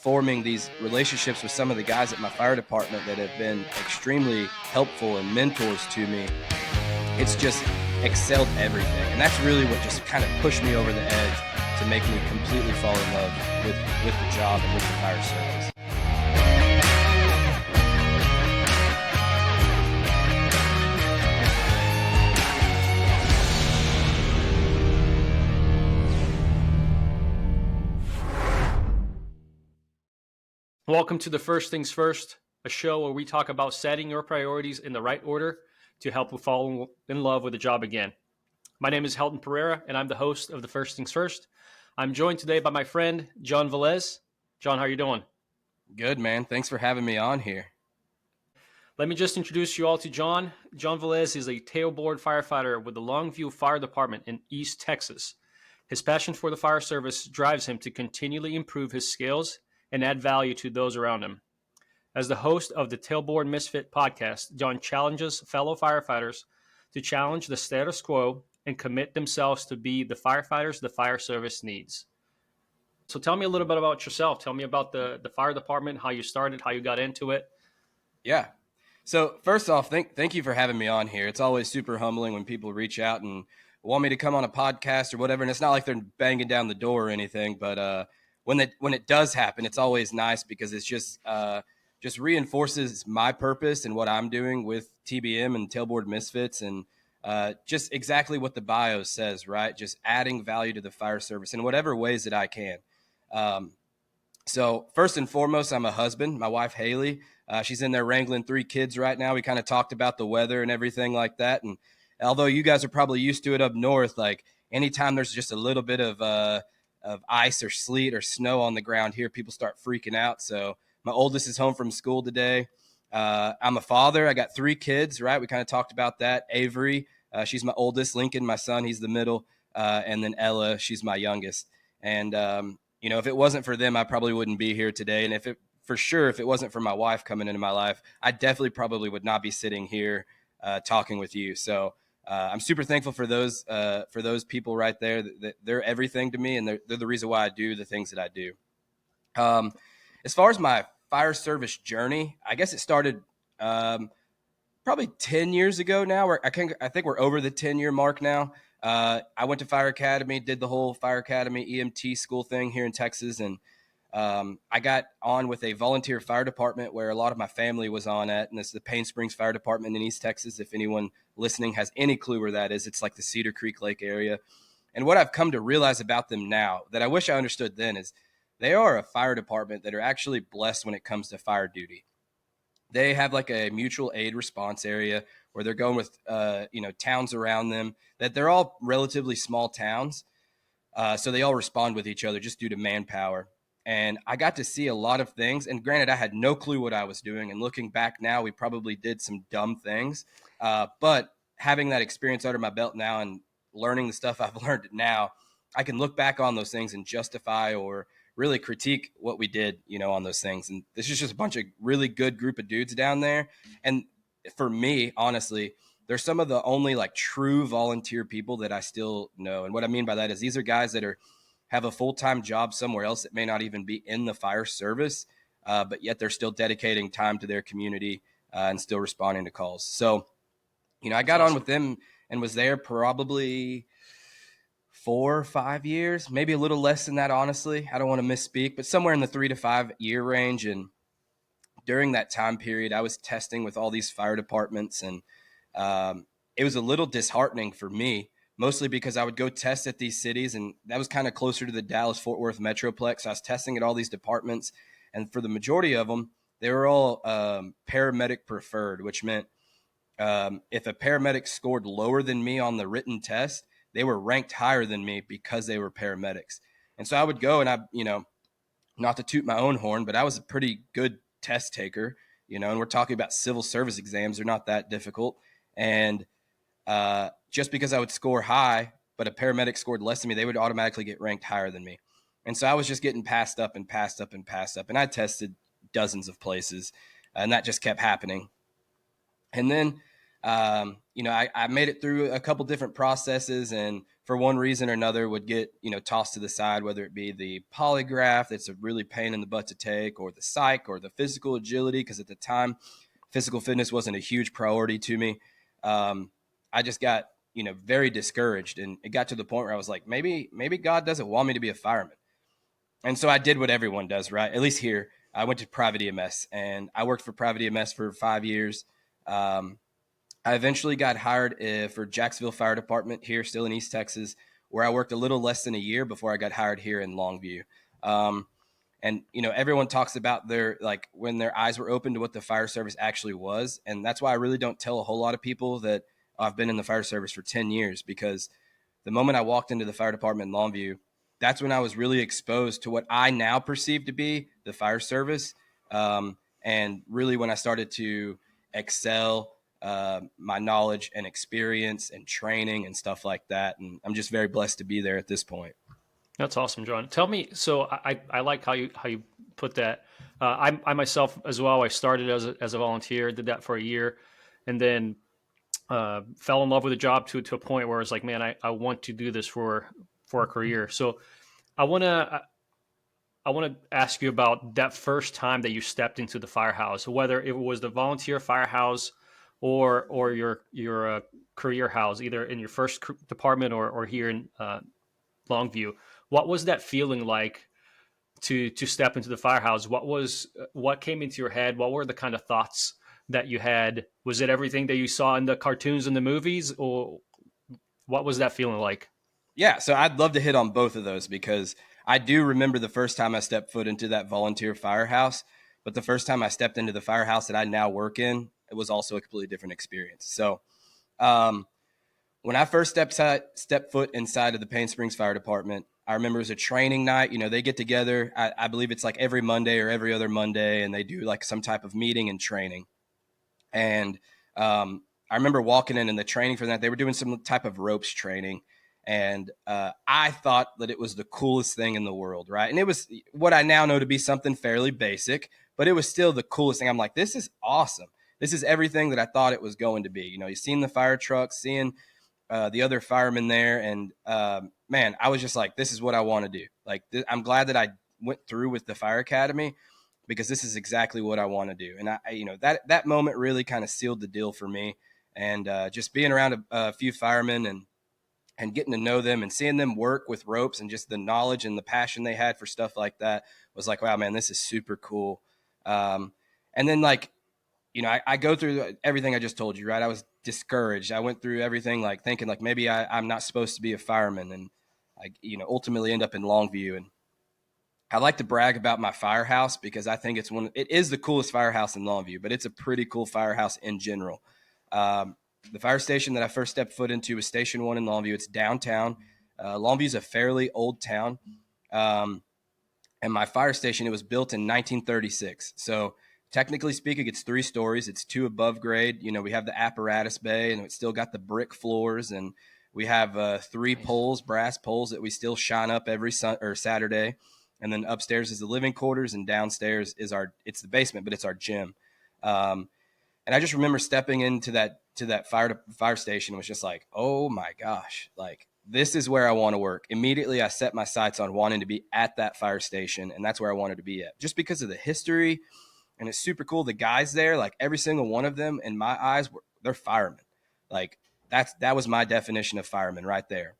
forming these relationships with some of the guys at my fire department that have been extremely helpful and mentors to me, it's just excelled everything. And that's really what just kind of pushed me over the edge to make me completely fall in love with the job and with the fire service. Welcome to the First Things First, a show where we talk about setting your priorities in the right order to help you fall in love with the job again. My name is Helton Pereira, and I'm the host of the First Things First. I'm joined today by my friend, John Velez. John, how are you doing? Good, man. Thanks for having me on here. Let me just introduce you all to John. John Velez is a tailboard firefighter with the Longview Fire Department in East Texas. His passion for the fire service drives him to continually improve his skills and add value to those around him. As the host of the Tailboard Misfits Podcast, John challenges fellow firefighters to challenge the status quo and commit themselves to be the firefighters the fire service needs. So tell me a little bit about yourself. Tell me about the fire department, how you started, how you got into it. Yeah. So first off, thank you for having me on here. It's always super humbling when people reach out and want me to come on a podcast or whatever. And it's not like they're banging down the door or anything, but when it does happen, it's always nice because it's just reinforces my purpose and what I'm doing with TBM and Tailboard Misfits, and just exactly what the bio says, right? Just adding value to the fire service in whatever ways that I can. So first and foremost, I'm a husband. My wife, Haley, she's in there wrangling 3 kids right now. We kind of talked about the weather and everything like that. And although you guys are probably used to it up north, like anytime there's just a little bit of ice or sleet or snow on the ground here, people start freaking out. So my oldest is home from school today. I'm a father. I got 3 kids, right? We kind of talked about that. Avery, she's my oldest. Lincoln, my son, he's the middle. And then Ella, she's my youngest. And, if it wasn't for them, I probably wouldn't be here today. And if it wasn't for my wife coming into my life, I definitely probably would not be sitting here talking with you. So I'm super thankful for those people right there. That they're everything to me, and they're the reason why I do the things that I do. As far as my fire service journey, I guess it started probably 10 years ago now. I think we're over the 10-year mark now. I went to Fire Academy, did the whole Fire Academy EMT school thing here in Texas, and I got on with a volunteer fire department where a lot of my family was on at, and it's the Paine Springs Fire Department in East Texas. If anyone listening has any clue where that is, it's like the Cedar Creek Lake area. And what I've come to realize about them now that I wish I understood then is they are a fire department that are actually blessed when it comes to fire duty. They have like a mutual aid response area where they're going with, towns around them, that they're all relatively small towns. So they all respond with each other just due to manpower. And I got to see a lot of things. And granted, I had no clue what I was doing. And looking back now, we probably did some dumb things. But having that experience under my belt now and learning the stuff I've learned now, I can look back on those things and justify or really critique what we did, on those things. And this is just a bunch of really good group of dudes down there. And for me, honestly, they're some of the only like true volunteer people that I still know. And what I mean by that is these are guys that have a full-time job somewhere else that may not even be in the fire service, but yet they're still dedicating time to their community and still responding to calls. So, I got on with them and was there probably 4 or 5 years, maybe a little less than that, honestly. I don't want to misspeak, but somewhere in the 3 to 5 year range. And during that time period, I was testing with all these fire departments, and it was a little disheartening for me, mostly because I would go test at these cities, and that was kind of closer to the Dallas-Fort Worth Metroplex. So I was testing at all these departments, and for the majority of them, they were all paramedic preferred, which meant if a paramedic scored lower than me on the written test, they were ranked higher than me because they were paramedics. And so I would go and not to toot my own horn, but I was a pretty good test taker, and we're talking about civil service exams. They're not that difficult. And just because I would score high, but a paramedic scored less than me, they would automatically get ranked higher than me. And so I was just getting passed up and passed up and passed up. And I tested dozens of places, and that just kept happening. And then, I made it through a couple different processes, and for one reason or another would get, tossed to the side, whether it be the polygraph, that's a really pain in the butt to take, or the psych, or the physical agility, because at the time, physical fitness wasn't a huge priority to me. I just got, very discouraged, and it got to the point where I was like, maybe God doesn't want me to be a fireman. And so I did what everyone does, right? At least here, I went to private EMS, and I worked for private EMS for 5 years. Um, I eventually got hired for Jacksonville Fire Department here, still in East Texas, where I worked a little less than a year before I got hired here in Longview. And everyone talks about their, like, when their eyes were open to what the fire service actually was, and that's why I really don't tell a whole lot of people that I've been in the fire service for 10 years, because the moment I walked into the fire department in Longview, that's when I was really exposed to what I now perceive to be the fire service. And really when I started to excel my knowledge and experience and training and stuff like that. And I'm just very blessed to be there at this point. That's awesome, John. Tell me, so I like how you put that. I myself as well, I started as a volunteer, did that for a year, and then fell in love with the job to a point where it's like, man, I want to do this for a career. So I want to ask you about that first time that you stepped into the firehouse, whether it was the volunteer firehouse or your career house, either in your first department or here in Longview. What was that feeling like to step into the firehouse? What came into your head? What were the kind of thoughts that you had? Was it everything that you saw in the cartoons and the movies, or what was that feeling like? Yeah, so I'd love to hit on both of those, because I do remember the first time I stepped foot into that volunteer firehouse, but the first time I stepped into the firehouse that I now work in, it was also a completely different experience. So um, when I first stepped foot inside of the Pain Springs Fire Department, I remember it was a training night. They get together. I believe it's like every Monday or every other Monday, and they do like some type of meeting and training. And I remember walking in, and the training for that, they were doing some type of ropes training. And I thought that it was the coolest thing in the world, right? And it was what I now know to be something fairly basic, but it was still the coolest thing. I'm like, this is awesome. This is everything that I thought it was going to be. You've seen the fire trucks, seeing the other firemen there. And man, I was just like, this is what I want to do. Like, I'm glad that I went through with the fire academy, because this is exactly what I want to do. And that moment really kind of sealed the deal for me. And just being around a few firemen and getting to know them and seeing them work with ropes, and just the knowledge and the passion they had for stuff like that was like, wow, man, this is super cool. And then, like, I go through everything I just told you, right? I was discouraged. I went through everything, like thinking like maybe I'm not supposed to be a fireman, and I, ultimately end up in Longview. And I like to brag about my firehouse, because I think it is the coolest firehouse in Longview, but it's a pretty cool firehouse in general. The fire station that I first stepped foot into was Station 1 in Longview. It's downtown. Longview is a fairly old town. And my fire station, it was built in 1936. So technically speaking, it's 3 stories. It's 2 above grade. We have the apparatus bay, and it's still got the brick floors. And we have 3 poles, brass poles, that we still shine up every Saturday. And then upstairs is the living quarters, and downstairs is it's the basement, but it's our gym. And I just remember stepping into that fire station, was just like, oh my gosh, like, this is where I want to work. Immediately, I set my sights on wanting to be at that fire station, and that's where I wanted to be at, just because of the history. And it's super cool. The guys there, like, every single one of them, in my eyes, they're firemen. Like, that was my definition of firemen right there,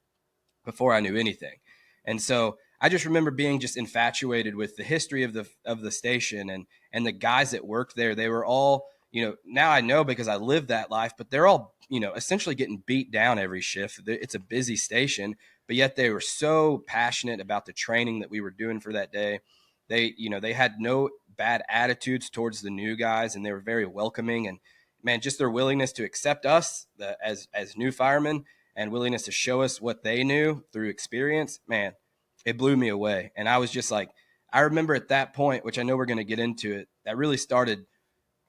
before I knew anything. And so I just remember being just infatuated with the history of the station, and the guys that worked there. They were all, now I know because I lived that life, but they're all, essentially getting beat down every shift. It's a busy station, but yet they were so passionate about the training that we were doing for that day. They had no bad attitudes towards the new guys, and they were very welcoming. And man, just their willingness to accept us as new firemen, and willingness to show us what they knew through experience, man, it blew me away. And I was just like, I remember at that point, which I know we're going to get into it, that really started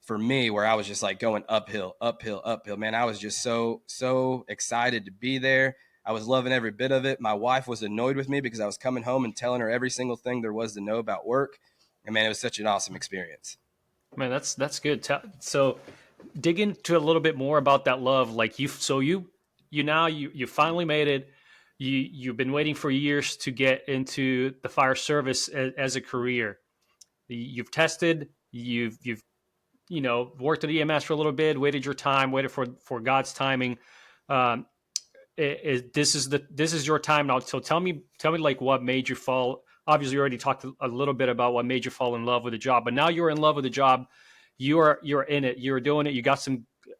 for me, where I was just like going uphill, uphill, uphill. Man, I was just so excited to be there. I was loving every bit of it. My wife was annoyed with me because I was coming home and telling her every single thing there was to know about work. And man, it was such an awesome experience. Man, that's good. So dig into a little bit more about that love. Like you finally made it. You've been waiting for years to get into the fire service as a career. You've tested, you've worked at EMS for a little bit, waited your time, waited for God's timing. Um, this is your time now. So tell me like what made you fall. Obviously, you already talked a little bit about what made you fall in love with the job, but now you're in love with the job. You're in it. You're doing it. You got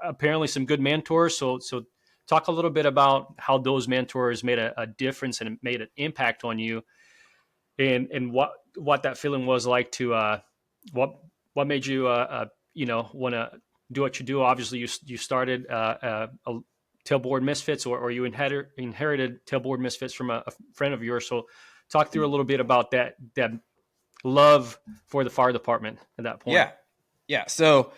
apparently some good mentors. So talk a little bit about how those mentors made a difference and made an impact on you, and what that feeling was like to what made you want to do what you do. Obviously, you started a Tailboard Misfits, or you inherited Tailboard Misfits from a friend of yours. So talk through a little bit about that love for the fire department at that point. Yeah. So,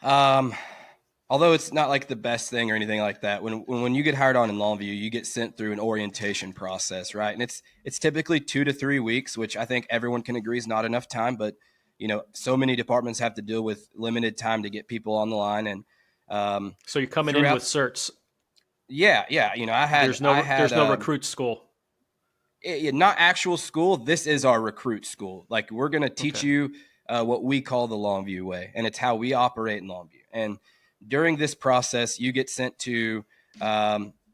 although it's not like the best thing or anything like that, when you get hired on in Longview, you get sent through an orientation process, right? And it's typically 2 to 3 weeks, which I think everyone can agree is not enough time. But so many departments have to deal with limited time to get people on the line, and so you're coming in with certs. Yeah. There's no recruit school. Not actual school. This is our recruit school. Like, we're going to teach you what we call the Longview way, and it's how we operate in Longview. And during this process, you get sent to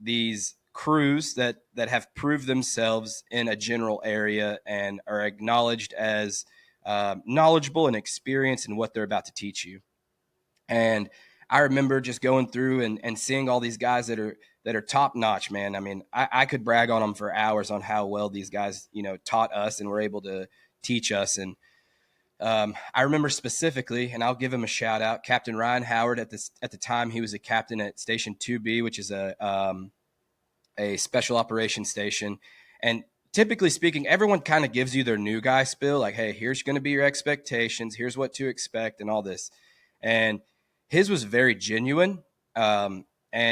these crews that have proved themselves in a general area and are acknowledged as knowledgeable and experienced in what they're about to teach you. And I remember just going through and seeing all these guys that are top notch, man. I mean, I could brag on them for hours on how well these guys, taught us and were able to teach us. And I remember specifically, and I'll give him a shout out, Captain Ryan Howard. At the time, he was a captain at Station 2B, which is a special operations station. And typically speaking, everyone kind of gives you their new guy spill, like, hey, here's going to be your expectations, here's what to expect, and all this. And his was very genuine, and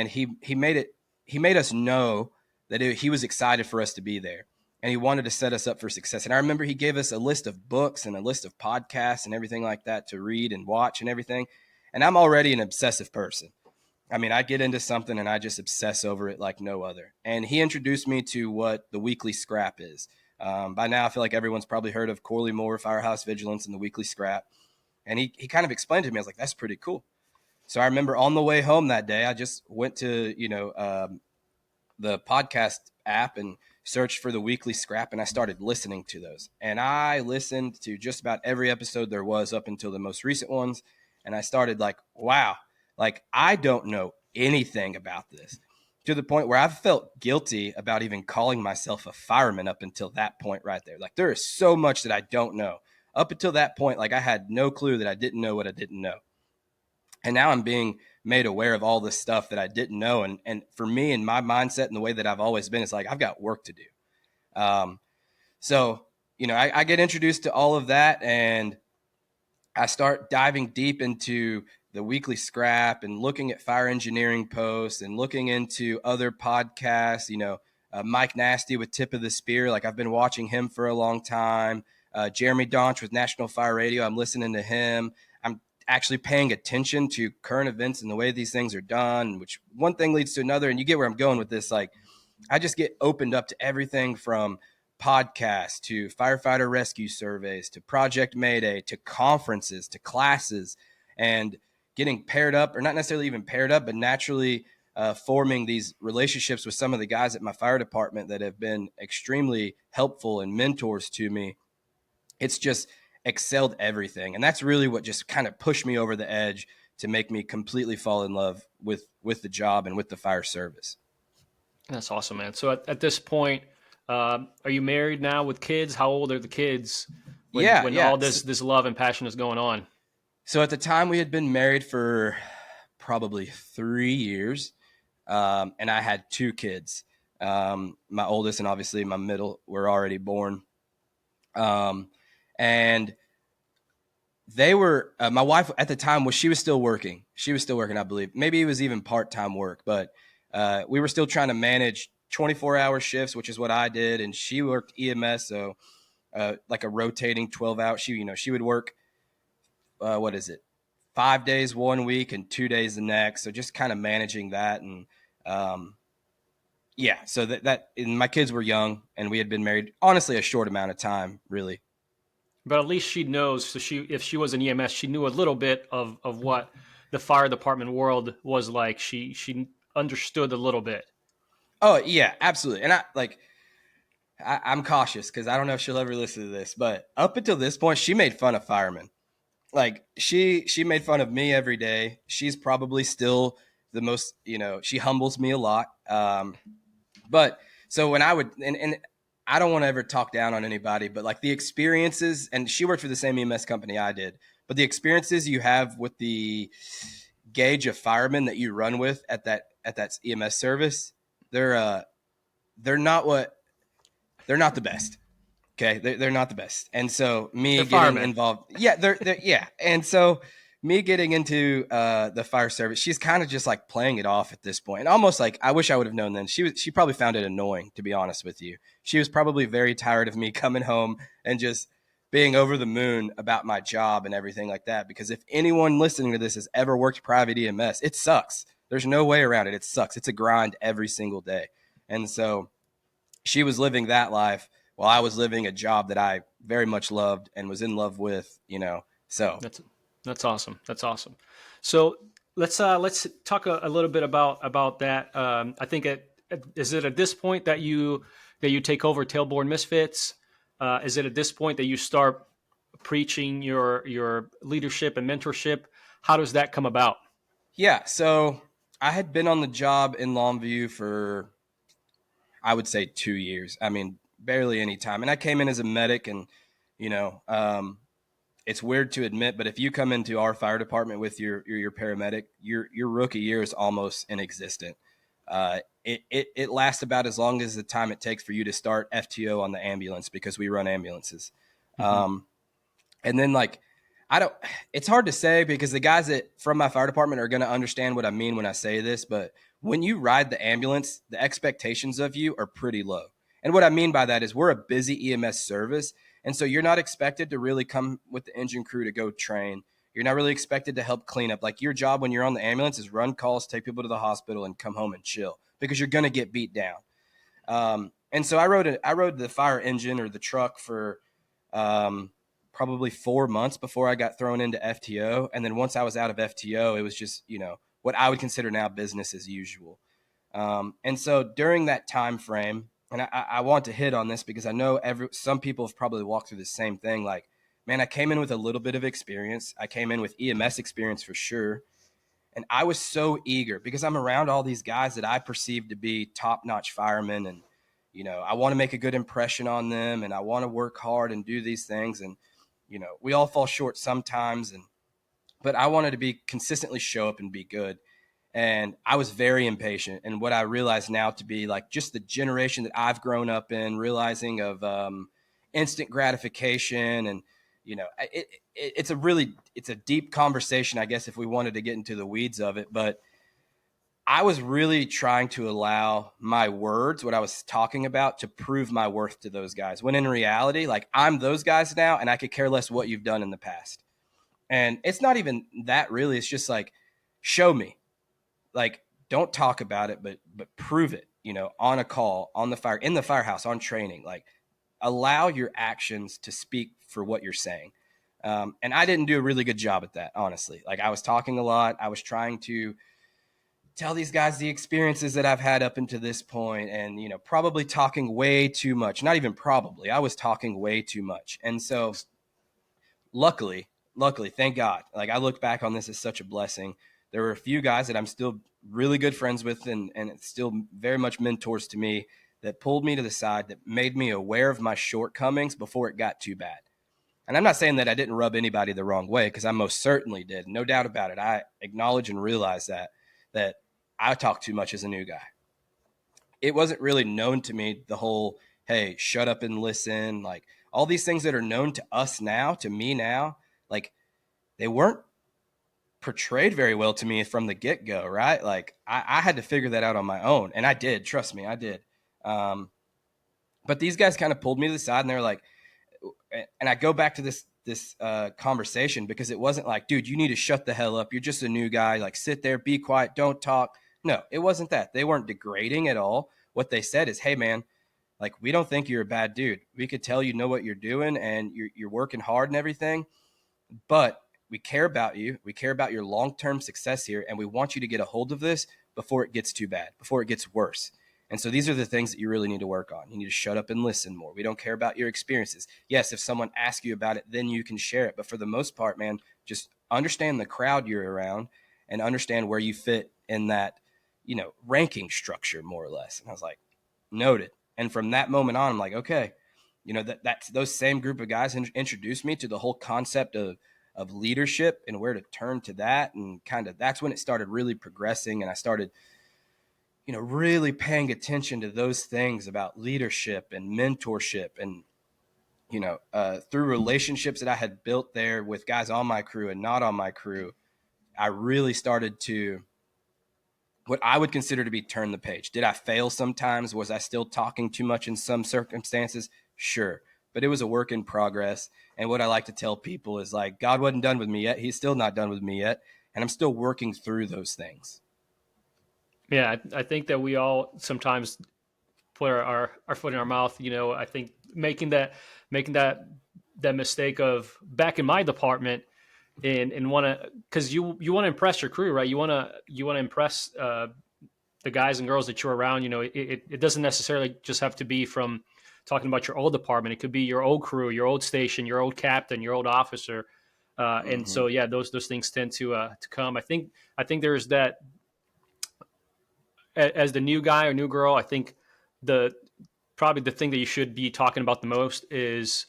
he made us know that he was excited for us to be there, and he wanted to set us up for success. And I remember he gave us a list of books and a list of podcasts and everything like that to read and watch and everything. And I'm already an obsessive person. I mean, I get into something and I just obsess over it like no other. And he introduced me to what the weekly scrap is. By now, I feel like everyone's probably heard of Corley Moore, Firehouse Vigilance, and the weekly scrap. And he kind of explained to me, I was like, that's pretty cool. So I remember on the way home that day, I just went to, the podcast app and searched for the weekly scrap, and I started listening to those. And I listened to just about every episode there was up until the most recent ones. And I started like, wow, like I don't know anything about this, to the point where I felt guilty about even calling myself a fireman up until that point right there. Like, there is so much that I don't know. Up until that point, like, I had no clue that I didn't know what I didn't know. And now I'm being made aware of all this stuff that I didn't know. And for me and my mindset and the way that I've always been, it's like, I've got work to do. So, I get introduced to all of that, and I start diving deep into the weekly scrap and looking at fire engineering posts and looking into other podcasts, Mike Nasty with Tip of the Spear. Like, I've been watching him for a long time. Jeremy Donch with National Fire Radio. I'm listening to him. I'm actually paying attention to current events and the way these things are done, which one thing leads to another. And you get where I'm going with this. Like, I just get opened up to everything from podcasts to firefighter rescue surveys to Project Mayday to conferences to classes, and getting paired up, or not necessarily even paired up, but naturally forming these relationships with some of the guys at my fire department that have been extremely helpful and mentors to me. It's just excelled everything. And that's really what just kind of pushed me over the edge to make me completely fall in love with the job and with the fire service. That's awesome, man. So at this point, are you married now with kids? How old are the kids when all this love and passion is going on? So at the time, we had been married for probably 3 years, and I had 2 kids. My oldest and obviously my middle were already born. And they were, my wife at the time she was still working. She was still working, I believe. Maybe it was even part-time work, but we were still trying to manage 24-hour shifts, which is what I did. And she worked EMS. So like a rotating 12-hour, she would work, 5 days one week and 2 days the next. So just kind of managing that. And yeah, so and my kids were young, and we had been married honestly a short amount of time, really. But at least she knows. So if she was an EMS, she knew a little bit of what the fire department world was like. She understood a little bit. Oh yeah, absolutely. And I'm cautious because I don't know if she'll ever listen to this, but up until this point, she made fun of firemen. Like she made fun of me every day. She's probably still the most, she humbles me a lot. But so when I would, and I don't want to ever talk down on anybody, but like the experiences, and she worked for the same EMS company I did, but the experiences you have with the gauge of firemen that you run with at that EMS service, they're they're not what they're not the best. Okay, they're not the best, and so me They're getting firemen. involved, yeah, they're yeah, and so me getting into the fire service, she's kind of just like playing it off at this point, and almost like I wish I would have known then. She probably found it annoying, to be honest with you. She was probably very tired of me coming home and just being over the moon about my job and everything like that. Because if anyone listening to this has ever worked private EMS, it sucks. There's no way around it. It sucks. It's a grind every single day, and so she was living that life while I was living a job that I very much loved and was in love with. So That's that's awesome. That's awesome. So let's talk a little bit about that. I think is it at this point that you take over Tailboard Misfits? Is it at this point that you start preaching your leadership and mentorship? How does that come about? yeah, so I had been on the job in Longview for, I would say, 2 years. I mean, barely any time. And I came in as a medic, and you know, it's weird to admit, but if you come into our fire department with your paramedic, your rookie year is almost inexistent. It lasts about as long as the time it takes for you to start FTO on the ambulance, because we run ambulances. Mm-hmm. And then like I don't it's hard to say because the guys that from my fire department are going to understand what I mean when I say this, but when you ride the ambulance, the expectations of you are pretty low. And what I mean by that is we're a busy EMS service, and so you're not expected to really come with the engine crew to go train. You're not really expected to help clean up. Like your job when you're on the ambulance is run calls, take people to the hospital, and come home and chill because you're going to get beat down. And so I rode the fire engine or the truck for probably 4 months before I got thrown into FTO. And then once I was out of FTO, it was just, what I would consider now business as usual. And so during that time frame, and I want to hit on this because I know some people have probably walked through the same thing. Like, man, I came in with a little bit of experience. I came in with EMS experience for sure. And I was so eager because I'm around all these guys that I perceive to be top-notch firemen. And, I want to make a good impression on them, and I want to work hard and do these things. And, we all fall short sometimes. But I wanted to be consistently show up and be good. And I was very impatient. And what I realize now to be like just the generation that I've grown up in, realizing of instant gratification. And, it's a deep conversation, I guess, if we wanted to get into the weeds of it. But I was really trying to allow my words, what I was talking about, to prove my worth to those guys. When in reality, like, I'm those guys now, and I could care less what you've done in the past. And it's not even that really. It's just like, show me. Like, don't talk about it, but prove it, on a call, on the fire, in the firehouse, on training. Like, allow your actions to speak for what you're saying. And I didn't do a really good job at that, honestly. Like, I was talking a lot. I was trying to tell these guys the experiences that I've had up until this point, and, probably talking way too much. Not even probably. I was talking way too much. And so luckily, thank God, like, I look back on this as such a blessing. There were a few guys that I'm still really good friends with, and it's still very much mentors to me, that pulled me to the side, that made me aware of my shortcomings before it got too bad. And I'm not saying that I didn't rub anybody the wrong way, because I most certainly did. No doubt about it. I acknowledge and realize that I talk too much as a new guy. It wasn't really known to me, the whole, hey, shut up and listen, like all these things that are known to us now, to me now, like, they weren't portrayed very well to me from the get-go, right? Like, I had to figure that out on my own, and I did. Trust me, I did. But these guys kind of pulled me to the side, and they're like, and I go back to this conversation, because it wasn't like, dude, you need to shut the hell up, you're just a new guy, like, sit there, be quiet, don't talk. No, it wasn't that. They weren't degrading at all. what they said is, hey man, like, we don't think you're a bad dude. We could tell you know what you're doing and you're working hard and everything, but we care about you. We care about your long-term success here, and we want you to get a hold of this before it gets too bad, before it gets worse. And so these are the things that you really need to work on. You need to shut up and listen more. We don't care about your experiences. Yes, if someone asks you about it, then you can share it. But for the most part, man, just understand the crowd you're around and understand where you fit in that, ranking structure, more or less. And I was like, noted. And from that moment on, I'm like, okay, that's those same group of guys introduced me to the whole concept of leadership and where to turn to that. And kind of that's when it started really progressing. And I started, really paying attention to those things about leadership and mentorship and, through relationships that I had built there with guys on my crew and not on my crew, I really started to what I would consider to be turn the page. Did I fail sometimes? Was I still talking too much in some circumstances? Sure. But it was a work in progress. And what I like to tell people is like, God wasn't done with me yet. He's still not done with me yet. And I'm still working through those things. Yeah, I think that we all sometimes put our foot in our mouth. I think making that mistake of back in my department and want to, because you want to impress your crew, right? You want to impress the guys and girls that you're around. It doesn't necessarily just have to be from talking about your old department. It could be your old crew, your old station, your old captain, your old officer. And so, yeah, those things tend to come. I think there's that as the new guy or new girl. I think the probably the thing that you should be talking about the most is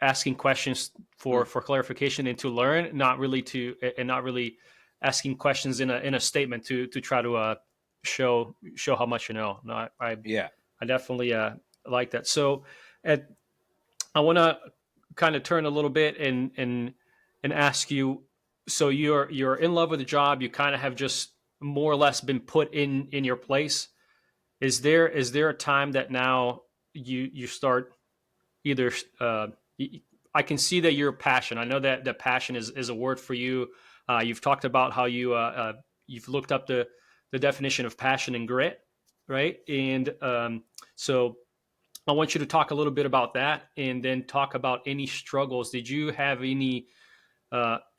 asking questions for clarification and to learn, not really asking questions in a statement to try to show how much you know. No, I definitely like that. So I want to kind of turn a little bit and ask you. So you're in love with the job. You kind of have just more or less been put in your place. Is there a time that now you start either I can see that you're passionate. I know that passion is a word for you. You've talked about how you've looked up the definition of passion and grit, right? And so I want you to talk a little bit about that, and then talk about any struggles. Did you have any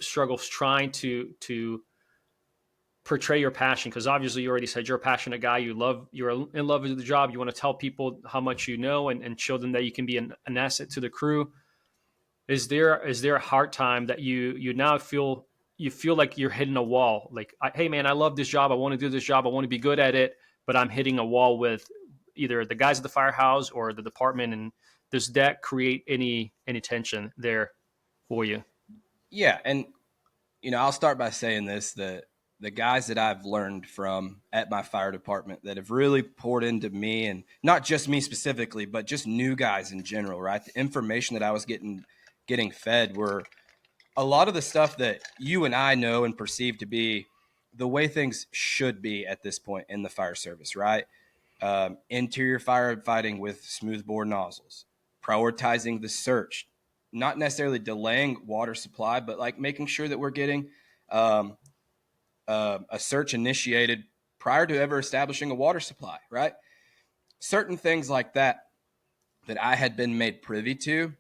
struggles trying to portray your passion? Because obviously you already said you're a passionate guy. You're in love with the job. You want to tell people how much you know and show them that you can be an asset to the crew. Is there a hard time that you now feel like you're hitting a wall? Like, hey man, I love this job. I want to do this job. I want to be good at it, but I'm hitting a wall with either the guys at the firehouse or the department. And does that create any tension there for you? Yeah. And, I'll start by saying this, that the guys that I've learned from at my fire department that have really poured into me, and not just me specifically, but just new guys in general, right? The information that I was getting fed were a lot of the stuff that you and I know and perceive to be the way things should be at this point in the fire service, right? Interior firefighting with smoothbore nozzles, prioritizing the search, not necessarily delaying water supply, but like making sure that we're getting a search initiated prior to ever establishing a water supply, right? Certain things like that I had been made privy to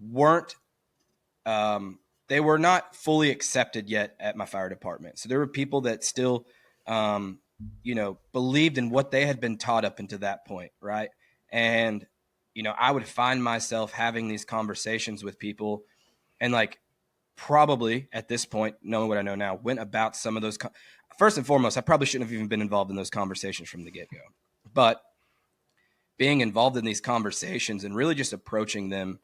weren't they were not fully accepted yet at my fire department. So there were people that still believed in what they had been taught up until that point, right? And I would find myself having these conversations with people, and like, probably at this point, knowing what I know now, went about some of those. First and foremost, I probably shouldn't have even been involved in those conversations from the get-go. But being involved in these conversations and really just approaching them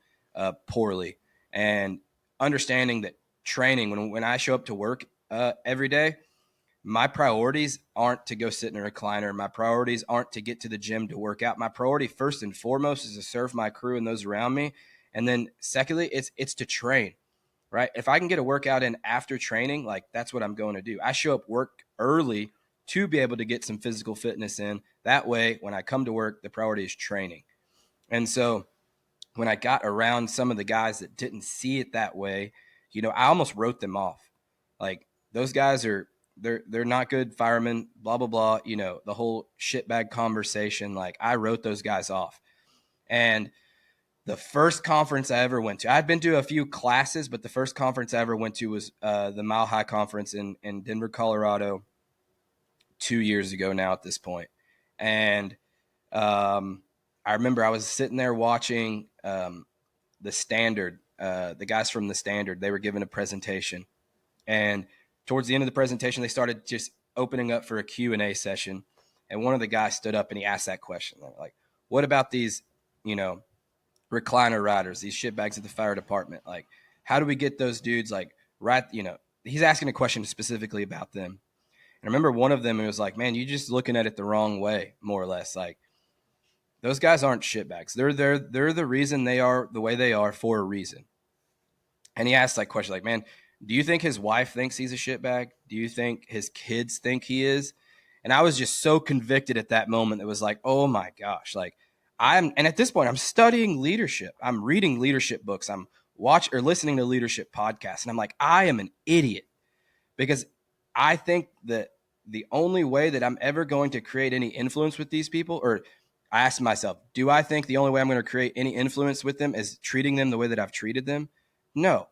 poorly, and understanding that training, when I show up to work every day, my priorities aren't to go sit in a recliner. My priorities aren't to get to the gym to work out. My priority first and foremost is to serve my crew and those around me. And then secondly, it's to train, right? If I can get a workout in after training, like, that's what I'm going to do. I show up work early to be able to get some physical fitness in. That way, when I come to work, the priority is training. And so when I got around some of the guys that didn't see it that way, I almost wrote them off. Like, those guys are they're not good firemen, blah, blah, blah. The whole shitbag conversation. Like, I wrote those guys off. And the first conference I ever went to, I'd been to a few classes, but the first conference I ever went to was the Mile High Conference in Denver, Colorado, 2 years ago now at this point. And I remember I was sitting there watching the Standard, the guys from the Standard. They were giving a presentation. And towards the end of the presentation, they started just opening up for a Q&A session. And one of the guys stood up and he asked that question. Like, what about these, recliner riders, these shitbags at the fire department? Like, how do we get those dudes, like, right, he's asking a question specifically about them. And I remember one of them, it was like, man, you're just looking at it the wrong way, more or less. Like, those guys aren't shitbags. They're the reason they are the way they are for a reason. And he asked that question, like, man, do you think his wife thinks he's a shitbag? Do you think his kids think he is? And I was just so convicted at that moment. It was like, oh my gosh, like, and at this point, I'm studying leadership. I'm reading leadership books. I'm listening to leadership podcasts. And I'm like, I am an idiot, because I think that the only way that I'm ever going to create any influence with these people, or I asked myself, do I think the only way I'm going to create any influence with them is treating them the way that I've treated them? No.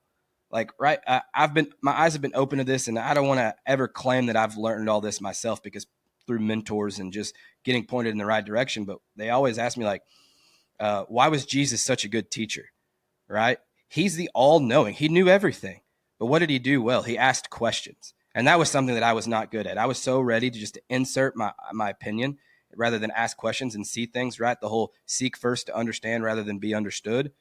Like, right. My eyes have been open to this, and I don't want to ever claim that I've learned all this myself, because through mentors and just getting pointed in the right direction. But they always ask me, like, why was Jesus such a good teacher? Right. He's the all-knowing. He knew everything. But what did he do? Well, he asked questions. And that was something that I was not good at. I was so ready to just insert my opinion rather than ask questions and see things, right? The whole seek first to understand rather than be understood.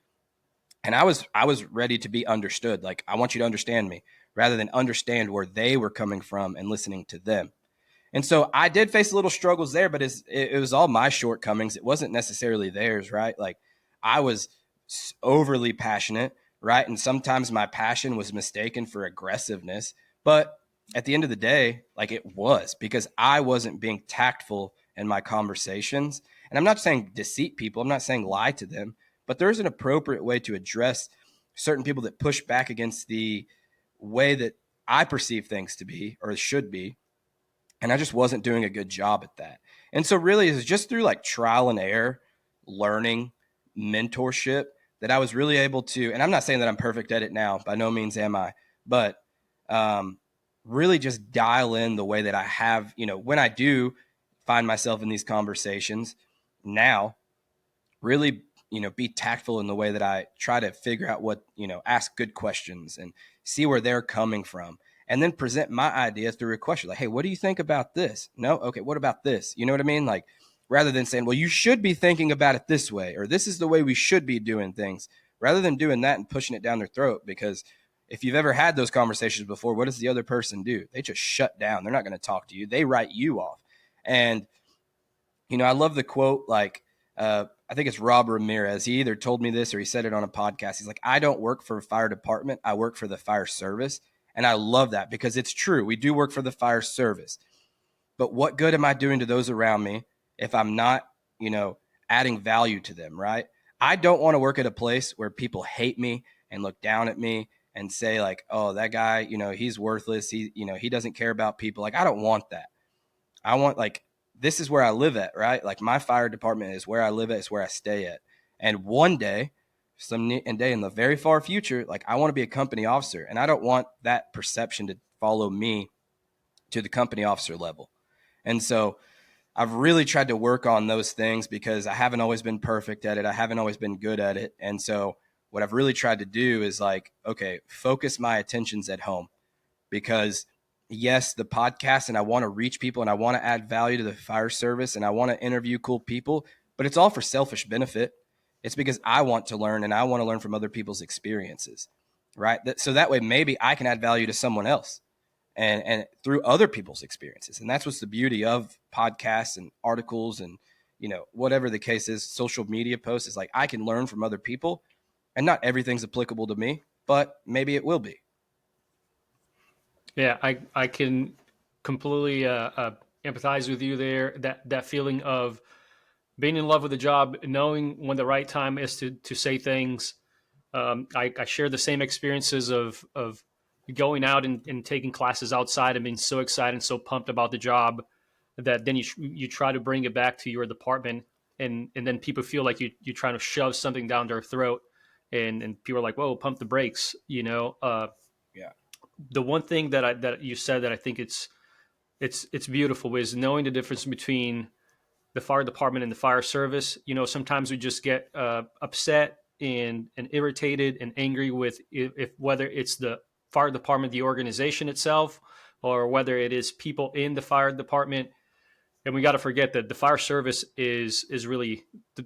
And I was ready to be understood. Like, I want you to understand me rather than understand where they were coming from and listening to them. And so I did face a little struggles there, but it was all my shortcomings. It wasn't necessarily theirs, right? Like, I was overly passionate, right? And sometimes my passion was mistaken for aggressiveness. But at the end of the day, like, it was because I wasn't being tactful in my conversations. And I'm not saying deceive people. I'm not saying lie to them. But there's an appropriate way to address certain people that push back against the way that I perceive things to be or should be. And I just wasn't doing a good job at that. And so really, it was just through like trial and error, learning, mentorship, that I was really able to, and I'm not saying that I'm perfect at it now, by no means am I, but really just dial in the way that I have, when I do find myself in these conversations now, really, be tactful in the way that I try to figure out what, ask good questions and see where they're coming from. And then present my idea through a question. Like, hey, what do you think about this? No? Okay, what about this? You know what I mean? Like, rather than saying, well, you should be thinking about it this way, or this is the way we should be doing things, rather than doing that and pushing it down their throat. Because if you've ever had those conversations before, what does the other person do? They just shut down. They're not going to talk to you. They write you off. And, I love the quote, like, I think it's Rob Ramirez. He either told me this or he said it on a podcast. He's like, I don't work for a fire department. I work for the fire service. And I love that, because it's true. We do work for the fire service. But what good am I doing to those around me if I'm not, adding value to them, right? I don't want to work at a place where people hate me and look down at me and say, like, oh, that guy, he's worthless. He doesn't care about people. Like, I don't want that. I want, like, this is where I live at, right? Like, my fire department is where I live at. It's where I stay at. And one day, in the very far future, like, I want to be a company officer, and I don't want that perception to follow me to the company officer level. And so I've really tried to work on those things, because I haven't always been perfect at it. I haven't always been good at it. And so what I've really tried to do is, like, okay, focus my attentions at home, because yes, the podcast, and I want to reach people and I want to add value to the fire service and I want to interview cool people, but it's all for selfish benefit. It's because I want to learn, and I want to learn from other people's experiences, right? So that way, maybe I can add value to someone else and through other people's experiences. And that's what's the beauty of podcasts and articles and, whatever the case is, social media posts, is like, I can learn from other people, and not everything's applicable to me, but maybe it will be. Yeah, I can completely empathize with you there. That feeling of being in love with the job, knowing when the right time is to say things. I share the same experiences of going out and taking classes outside and being so excited and so pumped about the job that then you try to bring it back to your department, and then people feel like you're trying to shove something down their throat, and people are like, whoa, pump the brakes, Yeah. the one thing that you said that I think it's beautiful is knowing the difference between the fire department and the fire service. Sometimes we just get upset and irritated and angry with if whether it's the fire department, the organization itself, or whether it is people in the fire department. And we got to forget that the fire service is really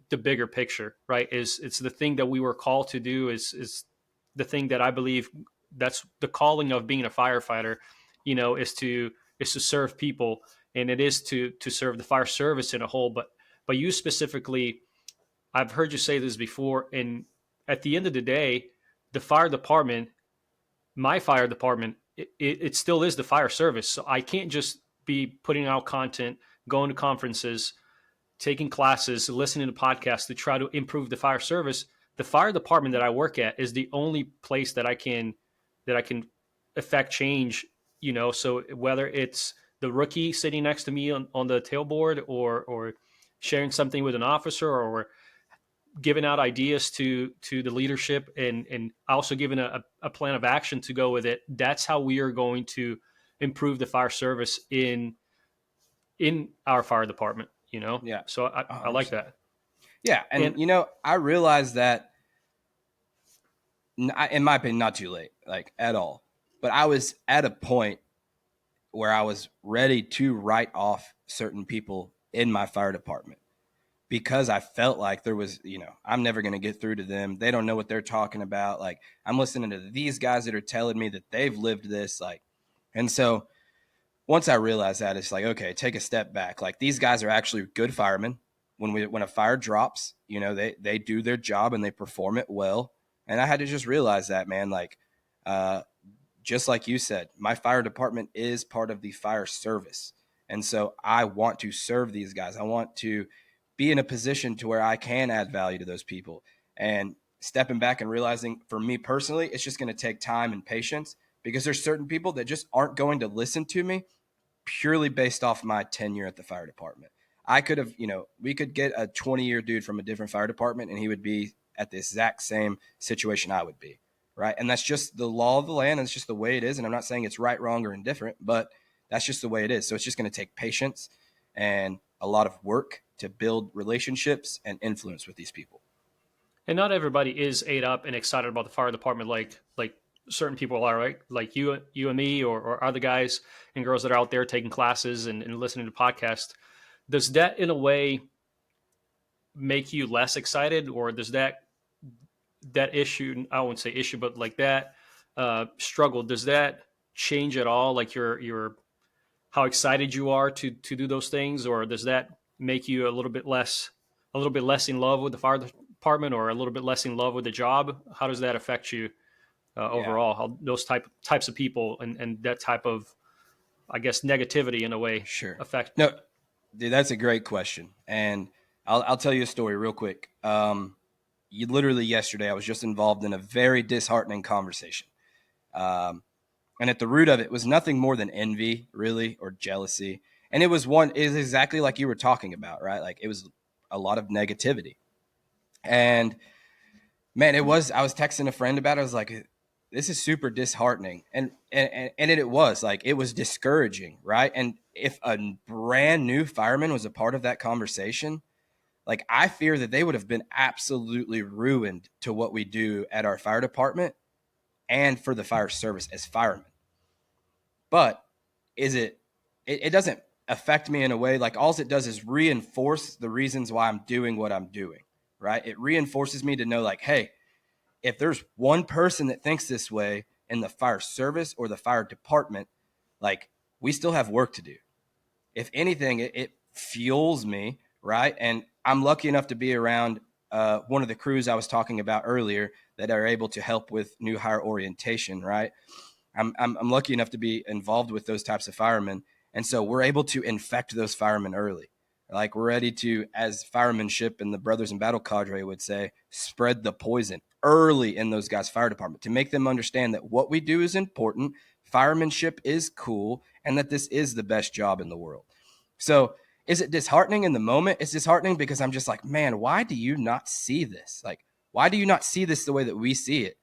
the bigger picture, right? It's the thing that we were called to do, is the thing that I believe that's the calling of being a firefighter, is to serve people, and it is to serve the fire service in a whole. But you specifically, I've heard you say this before, and at the end of the day, the fire department, my fire department, it still is the fire service. So I can't just be putting out content, going to conferences, taking classes, listening to podcasts to try to improve the fire service. The fire department that I work at is the only place that I can affect change. So whether it's the rookie sitting next to me on the tailboard, or sharing something with an officer, or giving out ideas to the leadership, and also giving a plan of action to go with it. That's how we are going to improve the fire service in our fire department. Yeah. So I like 100%. that. Yeah. And, And I realized that, in my opinion, not too late, like at all. But I was at a point where I was ready to write off certain people in my fire department because I felt like there was, I'm never going to get through to them. They don't know what they're talking about. Like, I'm listening to these guys that are telling me that they've lived this. Like, and so once I realized that, it's like, okay, take a step back. Like, these guys are actually good firemen. When a fire drops, they do their job and they perform it well. And I had to just realize that, man, like, just like you said, my fire department is part of the fire service. And so I want to serve these guys. I want to be in a position to where I can add value to those people. And stepping back and realizing, for me personally, it's just going to take time and patience, because there's certain people that just aren't going to listen to me purely based off my tenure at the fire department. I could have, we could get a 20-year dude from a different fire department and he would be at the exact same situation I would be. Right. And that's just the law of the land. And it's just the way it is. And I'm not saying it's right, wrong, or indifferent, but that's just the way it is. So it's just going to take patience and a lot of work to build relationships and influence with these people. and not everybody is ate up and excited about the fire department like certain people are, right? Like you and me, or other guys and girls that are out there taking classes and listening to podcasts. Does that in a way make you less excited, or does that issue, I wouldn't say issue, but like that struggle, does that change at all, like your how excited you are to do those things, or does that make you a little bit less in love with the fire department, or a little bit less in love with the job? How does that affect you Yeah, overall? How those types of people and that type of, I guess, negativity in a way sure. affect? No, dude, that's a great question. And I'll tell you a story real quick. Literally yesterday, I was just involved in a very disheartening conversation. Um, and at the root of it was nothing more than envy, really, or jealousy. And it is exactly like you were talking about, right? Like, it was a lot of negativity. And man, I was texting a friend about it. I was like, this is super disheartening. And it was like, it was discouraging, right? And if a brand new fireman was a part of that conversation, like, I fear that they would have been absolutely ruined to what we do at our fire department and for the fire service as firemen. But it doesn't affect me in a way. Like, all it does is reinforce the reasons why I'm doing what I'm doing, right? It reinforces me to know, like, hey, if there's one person that thinks this way in the fire service or the fire department, like, we still have work to do. If anything, it fuels me, right? And I'm lucky enough to be around one of the crews I was talking about earlier that are able to help with new hire orientation, right? I'm lucky enough to be involved with those types of firemen. And so we're able to infect those firemen early. Like, we're ready to, as firemanship and the Brothers in Battle cadre would say, spread the poison, early in those guys' fire department to make them understand that what we do is important, firemanship is cool, and that this is the best job in the world. So is it disheartening in the moment? It's disheartening because I'm just like, man, why do you not see this? Like, why do you not see this the way that we see it?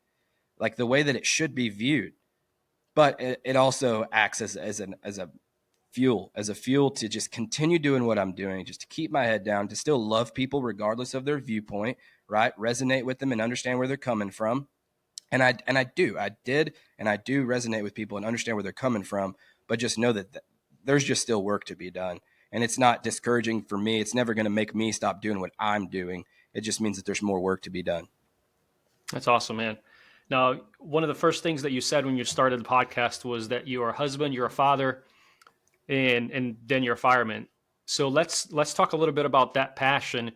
Like the way that it should be viewed. But it also acts as a fuel to just continue doing what I'm doing, just to keep my head down, to still love people regardless of their viewpoint, right? Resonate with them and understand where they're coming from. And I do resonate with people and understand where they're coming from, but just know that there's just still work to be done. And it's not discouraging for me. It's never going to make me stop doing what I'm doing. It just means that there's more work to be done. That's awesome, man. Now, one of the first things that you said when you started the podcast was that you're a husband, you're a father, and then you're a fireman. So let's talk a little bit about that passion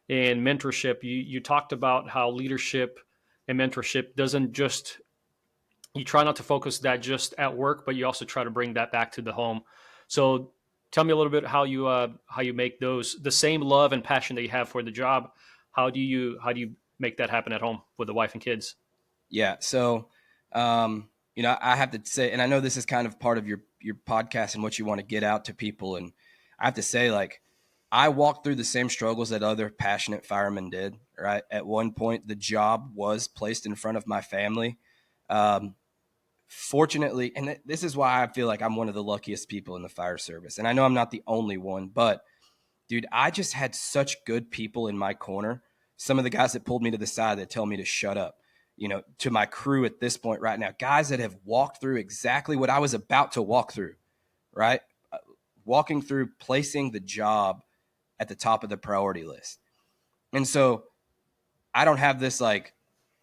and mentorship. You talked about how leadership and mentorship doesn't just, you try not to focus that just at work, but you also try to bring that back to the home. So tell me a little bit how you make those, the same love and passion that you have for the job. How do you make that happen at home with the wife and kids? Yeah. So, I have to say, and I know this is kind of part of your podcast and what you want to get out to people. And I have to say, like, I walked through the same struggles that other passionate firemen did, right? At one point, the job was placed in front of my family. Fortunately, and this is why I feel like I'm one of the luckiest people in the fire service. And I know I'm not the only one, but dude, I just had such good people in my corner. Some of the guys that pulled me to the side that tell me to shut up, to my crew at this point right now, guys that have walked through exactly what I was about to walk through, right? Walking through placing the job at the top of the priority list. And so I don't have this like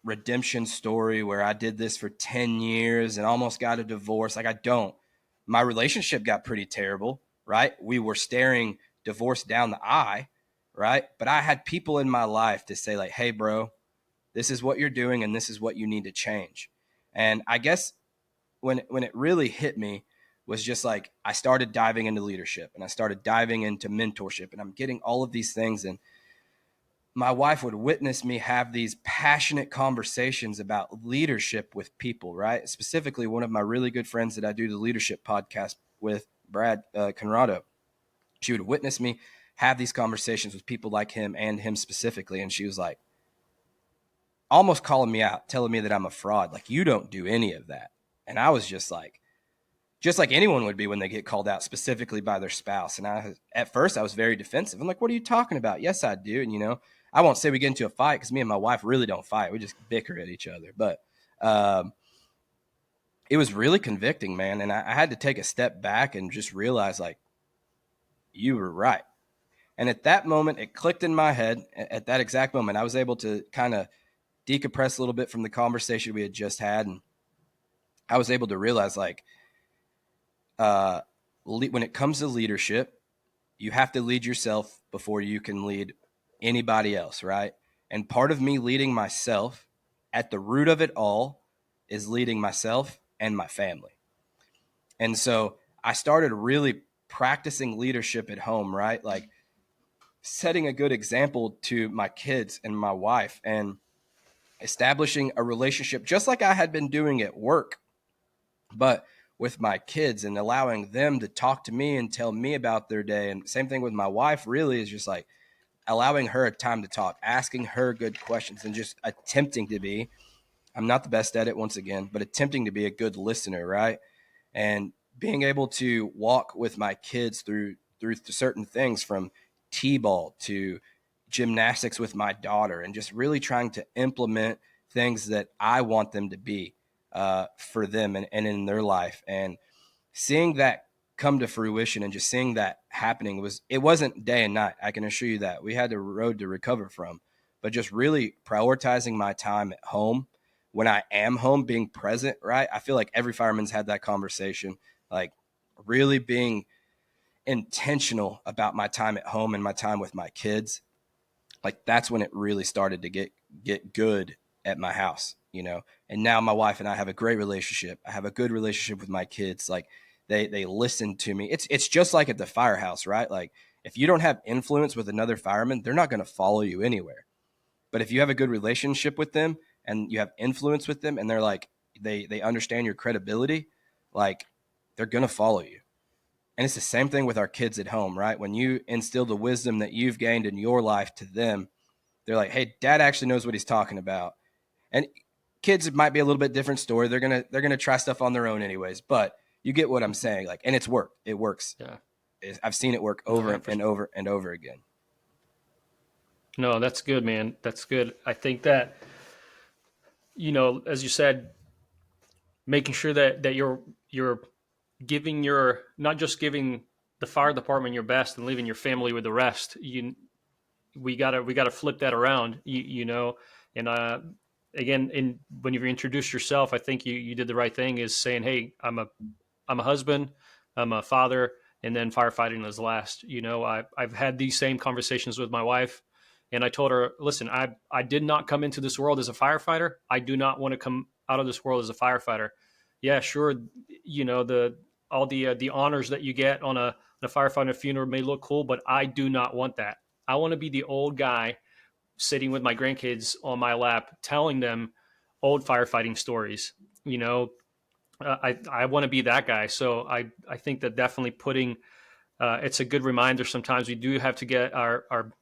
redemption story where I did this for 10 years and almost got a divorce. Like I don't. My relationship got pretty terrible, right? We were staring divorce down the eye, right? But I had people in my life to say like, hey, bro, this is what you're doing and this is what you need to change. And I guess when it really hit me was just like I started diving into leadership and I started diving into mentorship and I'm getting all of these things. And my wife would witness me have these passionate conversations about leadership with people, right? Specifically, one of my really good friends that I do the leadership podcast with, Brad Conrado, she would witness me have these conversations with people like him and him specifically. And she was like, almost calling me out, telling me that I'm a fraud. Like, you don't do any of that. And I was just like anyone would be when they get called out specifically by their spouse. And at first I was very defensive. I'm like, what are you talking about? Yes, I do. And, I won't say we get into a fight because me and my wife really don't fight. We just bicker at each other. But it was really convicting, man. And I had to take a step back and just realize, like, you were right. And at that moment, it clicked in my head. At that exact moment, I was able to kind of decompress a little bit from the conversation we had just had. And I was able to realize, like, when it comes to leadership, you have to lead yourself before you can lead anybody else, right? And part of me leading myself, at the root of it all, is leading myself and my family. And so I started really practicing leadership at home, right? Like setting a good example to my kids and my wife and establishing a relationship just like I had been doing at work, but with my kids and allowing them to talk to me and tell me about their day. And same thing with my wife, really, is just like allowing her a time to talk, asking her good questions, and just attempting to be, I'm not the best at it once again, but attempting to be a good listener, right? And being able to walk with my kids through certain things, from t-ball to gymnastics with my daughter, and just really trying to implement things that I want them to be for them and in their life. And seeing that come to fruition and just seeing that happening it wasn't day and night. I can assure you that. We had a road to recover from, but just really prioritizing my time at home when I am home, being present, right? I feel like every fireman's had that conversation, like really being intentional about my time at home and my time with my kids. Like that's when it really started to get good at my house, and now my wife and I have a great relationship. I have a good relationship with my kids. Like they listen to me. It's just like at the firehouse, right? Like if you don't have influence with another fireman, they're not going to follow you anywhere. But if you have a good relationship with them and you have influence with them and they're like, they understand your credibility, like they're going to follow you. And it's the same thing with our kids at home, right? When you instill the wisdom that you've gained in your life to them, they're like, hey, dad actually knows what he's talking about. And kids might be a little bit different story. They're going to try stuff on their own anyways, but you get what I'm saying. Like, and it's worked. It works. Yeah. I've seen it work over and over and over again. No, that's good, man. That's good. I think that, as you said, making sure that you're giving not just giving the fire department your best and leaving your family with the rest. We gotta flip that around. And again, when you introduce yourself, I think you did the right thing, is saying, hey, I'm a husband, I'm a father, and then firefighting is last. I've had these same conversations with my wife, and I told her, listen, I did not come into this world as a firefighter. I do not want to come out of this world as a firefighter. Yeah, sure. All the honors that you get on a firefighter funeral may look cool, but I do not want that. I want to be the old guy sitting with my grandkids on my lap, telling them old firefighting stories. I want to be that guy. So I think that definitely putting, it's a good reminder. Sometimes we do have to get our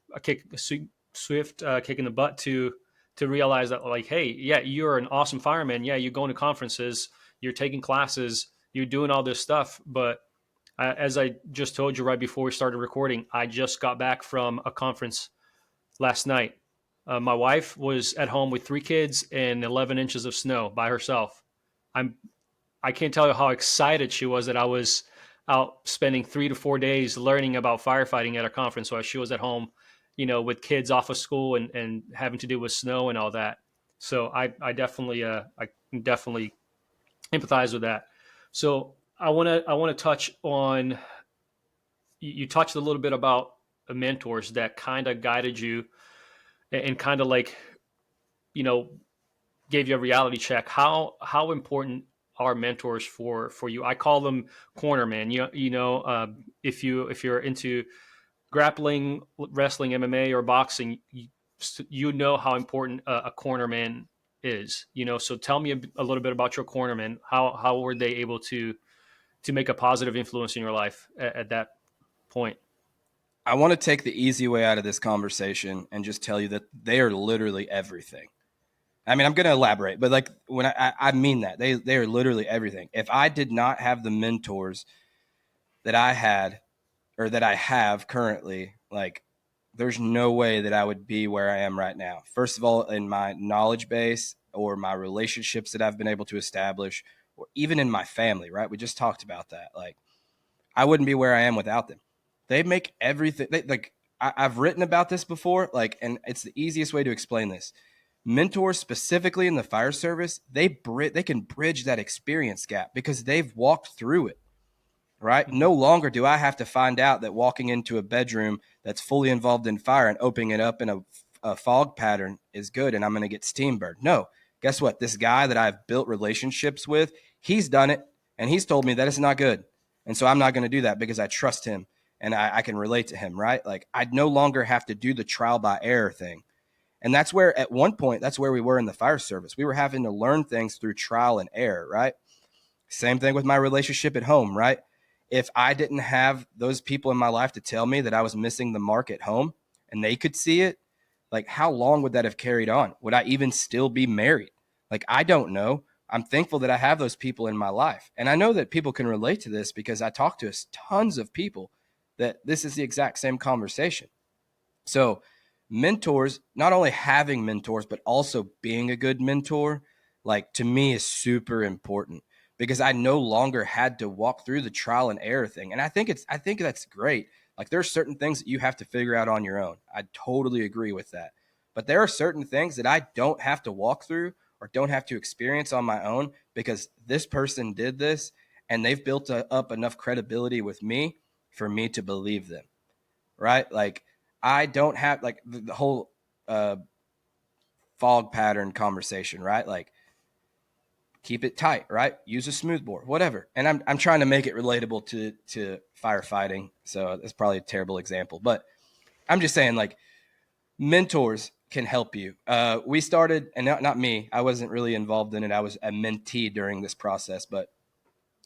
swift kick in the butt to realize that, like, hey, yeah, you're an awesome fireman. Yeah, you're going to conferences, you're taking classes, you're doing all this stuff. But as I just told you right before we started recording, I just got back from a conference last night. My wife was at home with 3 kids and 11 inches of snow by herself. I can't tell you how excited she was that I was out spending 3 to 4 days learning about firefighting at a conference while she was at home, with kids off of school and having to deal with snow and all that. So I definitely empathize with that. So I want to touch on, you touched a little bit about mentors that kind of guided you and kind of like, gave you a reality check. How important are mentors for you? I call them cornermen. If you're into grappling, wrestling, MMA, or boxing, you know how important a cornerman is. So tell me a little bit about your cornermen. How were they able to make a positive influence in your life at that point? I want to take the easy way out of this conversation and just tell you that they are literally everything. I mean, I'm going to elaborate, but like when I mean that they are literally everything. If I did not have the mentors that I had or that I have currently, like there's no way that I would be where I am right now. First of all, in my knowledge base or my relationships that I've been able to establish, or even in my family, right? We just talked about that. Like I wouldn't be where I am without them. They make everything I've written about this before, like, and it's the easiest way to explain this. Mentors specifically in the fire service, they can bridge that experience gap because they've walked through it, right? Mm-hmm. No longer do I have to find out that walking into a bedroom that's fully involved in fire and opening it up in a fog pattern is good and I'm going to get steam burned. No, guess what? This guy that I've built relationships with, he's done it and he's told me that it's not good. And so I'm not going to do that because I trust him and I can relate to him, right? Like I no longer have to do the trial by error thing. And that's where at one point, that's where we were in the fire service. We were having to learn things through trial and error, right? Same thing with my relationship at home, right? If I didn't have those people in my life to tell me that I was missing the mark at home and they could see it, like how long would that have carried on? Would I even still be married? Like, I don't know. I'm thankful that I have those people in my life. And I know that people can relate to this because I talk to tons of people that this is the exact same conversation. So mentors, not only having mentors, but also being a good mentor, like to me is super important because I no longer had to walk through the trial and error thing. And I think that's great. Like there are certain things that you have to figure out on your own. I totally agree with that. But there are certain things that I don't have to walk through or don't have to experience on my own because this person did this and they've built up enough credibility with me for me to believe them. Right? Like I don't have like the whole fog pattern conversation, right? Like keep it tight, right? Use a smoothbore, whatever. And I'm trying to make it relatable to firefighting. So it's probably a terrible example, but I'm just saying like mentors, can help you. We started, and not me, I wasn't really involved in it. I was a mentee during this process, but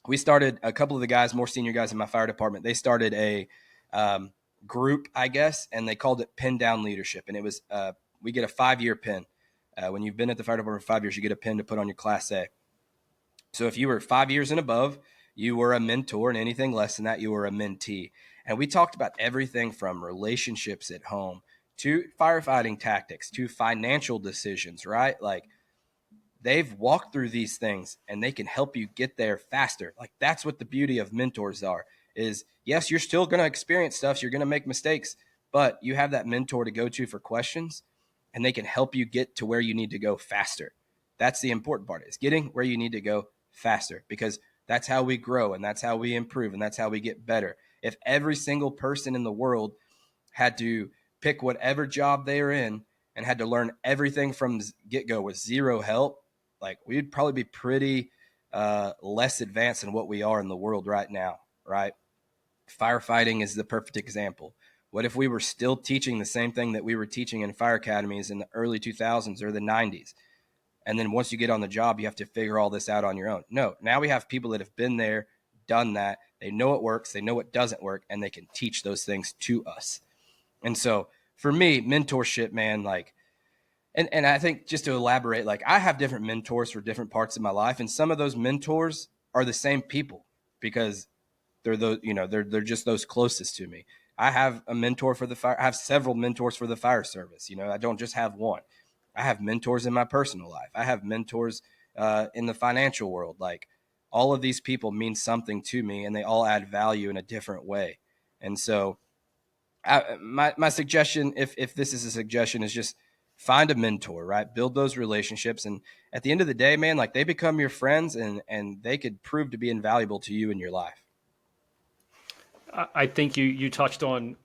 we started, a couple of the guys, more senior guys in my fire department, they started a group, I guess, and they called it Pin Down Leadership. And it was, we get a 5-year pin. When you've been at the fire department for 5 years, you get a pin to put on your Class A. So if you were 5 years and above, you were a mentor, and anything less than that, you were a mentee. And we talked about everything from relationships at home to firefighting tactics to financial decisions, right? Like, they've walked through these things and they can help you get there faster. Like, that's what the beauty of mentors are, is yes, you're still going to experience stuff. So you're going to make mistakes, but you have that mentor to go to for questions, and they can help you get to where you need to go faster. That's the important part, is getting where you need to go faster, because that's how we grow, and that's how we improve, and that's how we get better. If every single person in the world had to pick whatever job they are in and had to learn everything from get-go with zero help, like, we'd probably be pretty less advanced than what we are in the world right now, right? Firefighting is the perfect example. What if we were still teaching the same thing that we were teaching in fire academies in the early 2000s or the 90s? And then once you get on the job, you have to figure all this out on your own. No, now we have people that have been there, done that. They know what works, they know what doesn't work, and they can teach those things to us. And so for me, mentorship, man, like, and I think, just to elaborate, like, I have different mentors for different parts of my life, and some of those mentors are the same people, because they're those, they're just those closest to me. I have a mentor for the fire. I have several mentors for the fire service. I don't just have one. I have mentors in my personal life. I have mentors in the financial world. Like, all of these people mean something to me, and they all add value in a different way. And so my suggestion, if this is a suggestion, is just find a mentor, right? Build those relationships. And at the end of the day, man, like, they become your friends, and they could prove to be invaluable to you in your life. I think you touched on,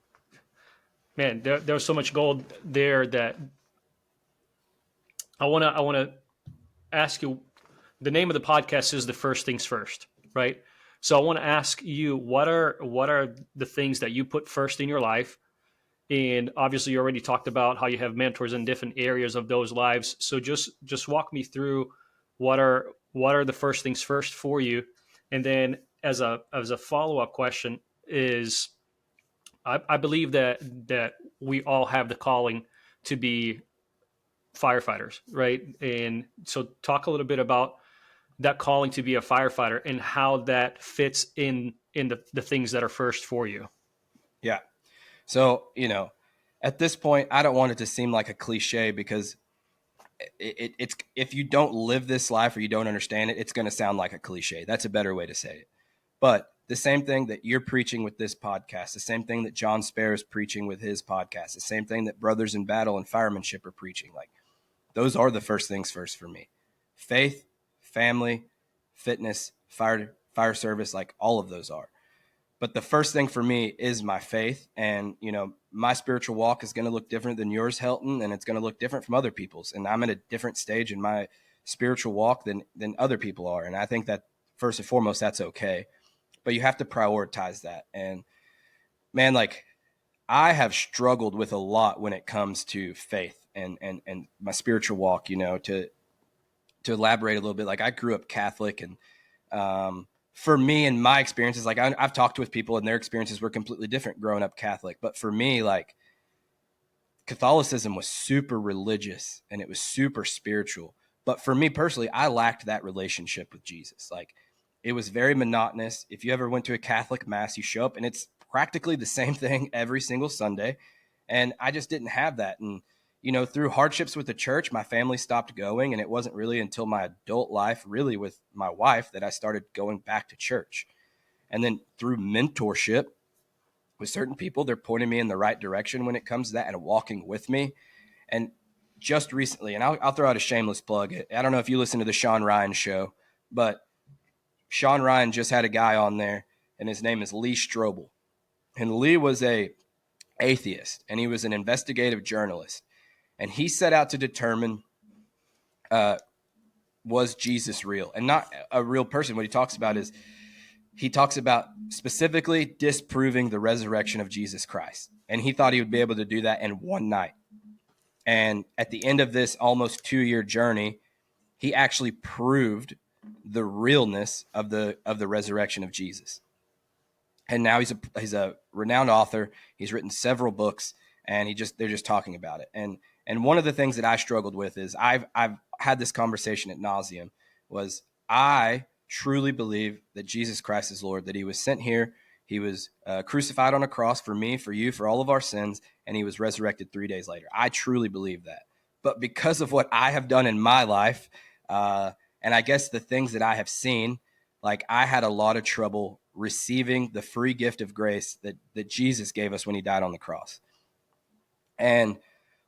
man, there was so much gold there that I wanna ask you. The name of the podcast is The First Things First, right? So I want to ask you, what are the things that you put first in your life? And obviously, you already talked about how you have mentors in different areas of those lives. So just walk me through what are the first things first for you, and then as a follow up question is, I believe that we all have the calling to be firefighters, right? And so talk a little bit about that calling to be a firefighter and how that fits in the things that are first for you. Yeah. So, at this point, I don't want it to seem like a cliche, because it's, if you don't live this life or you don't understand it, it's going to sound like a cliche. That's a better way to say it. But the same thing that you're preaching with this podcast, the same thing that John Spare is preaching with his podcast, the same thing that Brothers in Battle and Firemanship are preaching, like, those are the first things first for me. Faith, family, fitness, fire service, like, all of those are. But the first thing for me is my faith. And, my spiritual walk is going to look different than yours, Helton, and it's going to look different from other people's. And I'm at a different stage in my spiritual walk than other people are. And I think that, first and foremost, that's okay. But you have to prioritize that. And, man, like, I have struggled with a lot when it comes to faith and my spiritual walk, to elaborate a little bit. Like, I grew up Catholic, and for me and my experiences, like, I've talked with people and their experiences were completely different growing up Catholic. But for me, like, Catholicism was super religious and it was super spiritual. But for me personally, I lacked that relationship with Jesus. Like, it was very monotonous. If you ever went to a Catholic mass, you show up and it's practically the same thing every single Sunday. And I just didn't have that. And, through hardships with the church, my family stopped going. And it wasn't really until my adult life, really with my wife, that I started going back to church. And then through mentorship with certain people, they're pointing me in the right direction when it comes to that and walking with me. And just recently, and I'll throw out a shameless plug. I don't know if you listen to the Sean Ryan show, but Sean Ryan just had a guy on there, and his name is Lee Strobel. And Lee was a atheist, and he was an investigative journalist. And he set out to determine, was Jesus real? And not a real person. What he talks about is, he talks about specifically disproving the resurrection of Jesus Christ. And he thought he would be able to do that in one night. And at the end of this almost 2-year journey, he actually proved the realness of the resurrection of Jesus. And now he's a renowned author. He's written several books, and they're just talking about it. And one of the things that I struggled with is I've had this conversation at nauseum, was I truly believe that Jesus Christ is Lord, that he was sent here, he was crucified on a cross for me, for you, for all of our sins, and he was resurrected 3 days later. I truly believe that. But because of what I have done in my life, and I guess the things that I have seen, like I had a lot of trouble receiving the free gift of grace that Jesus gave us when he died on the cross. And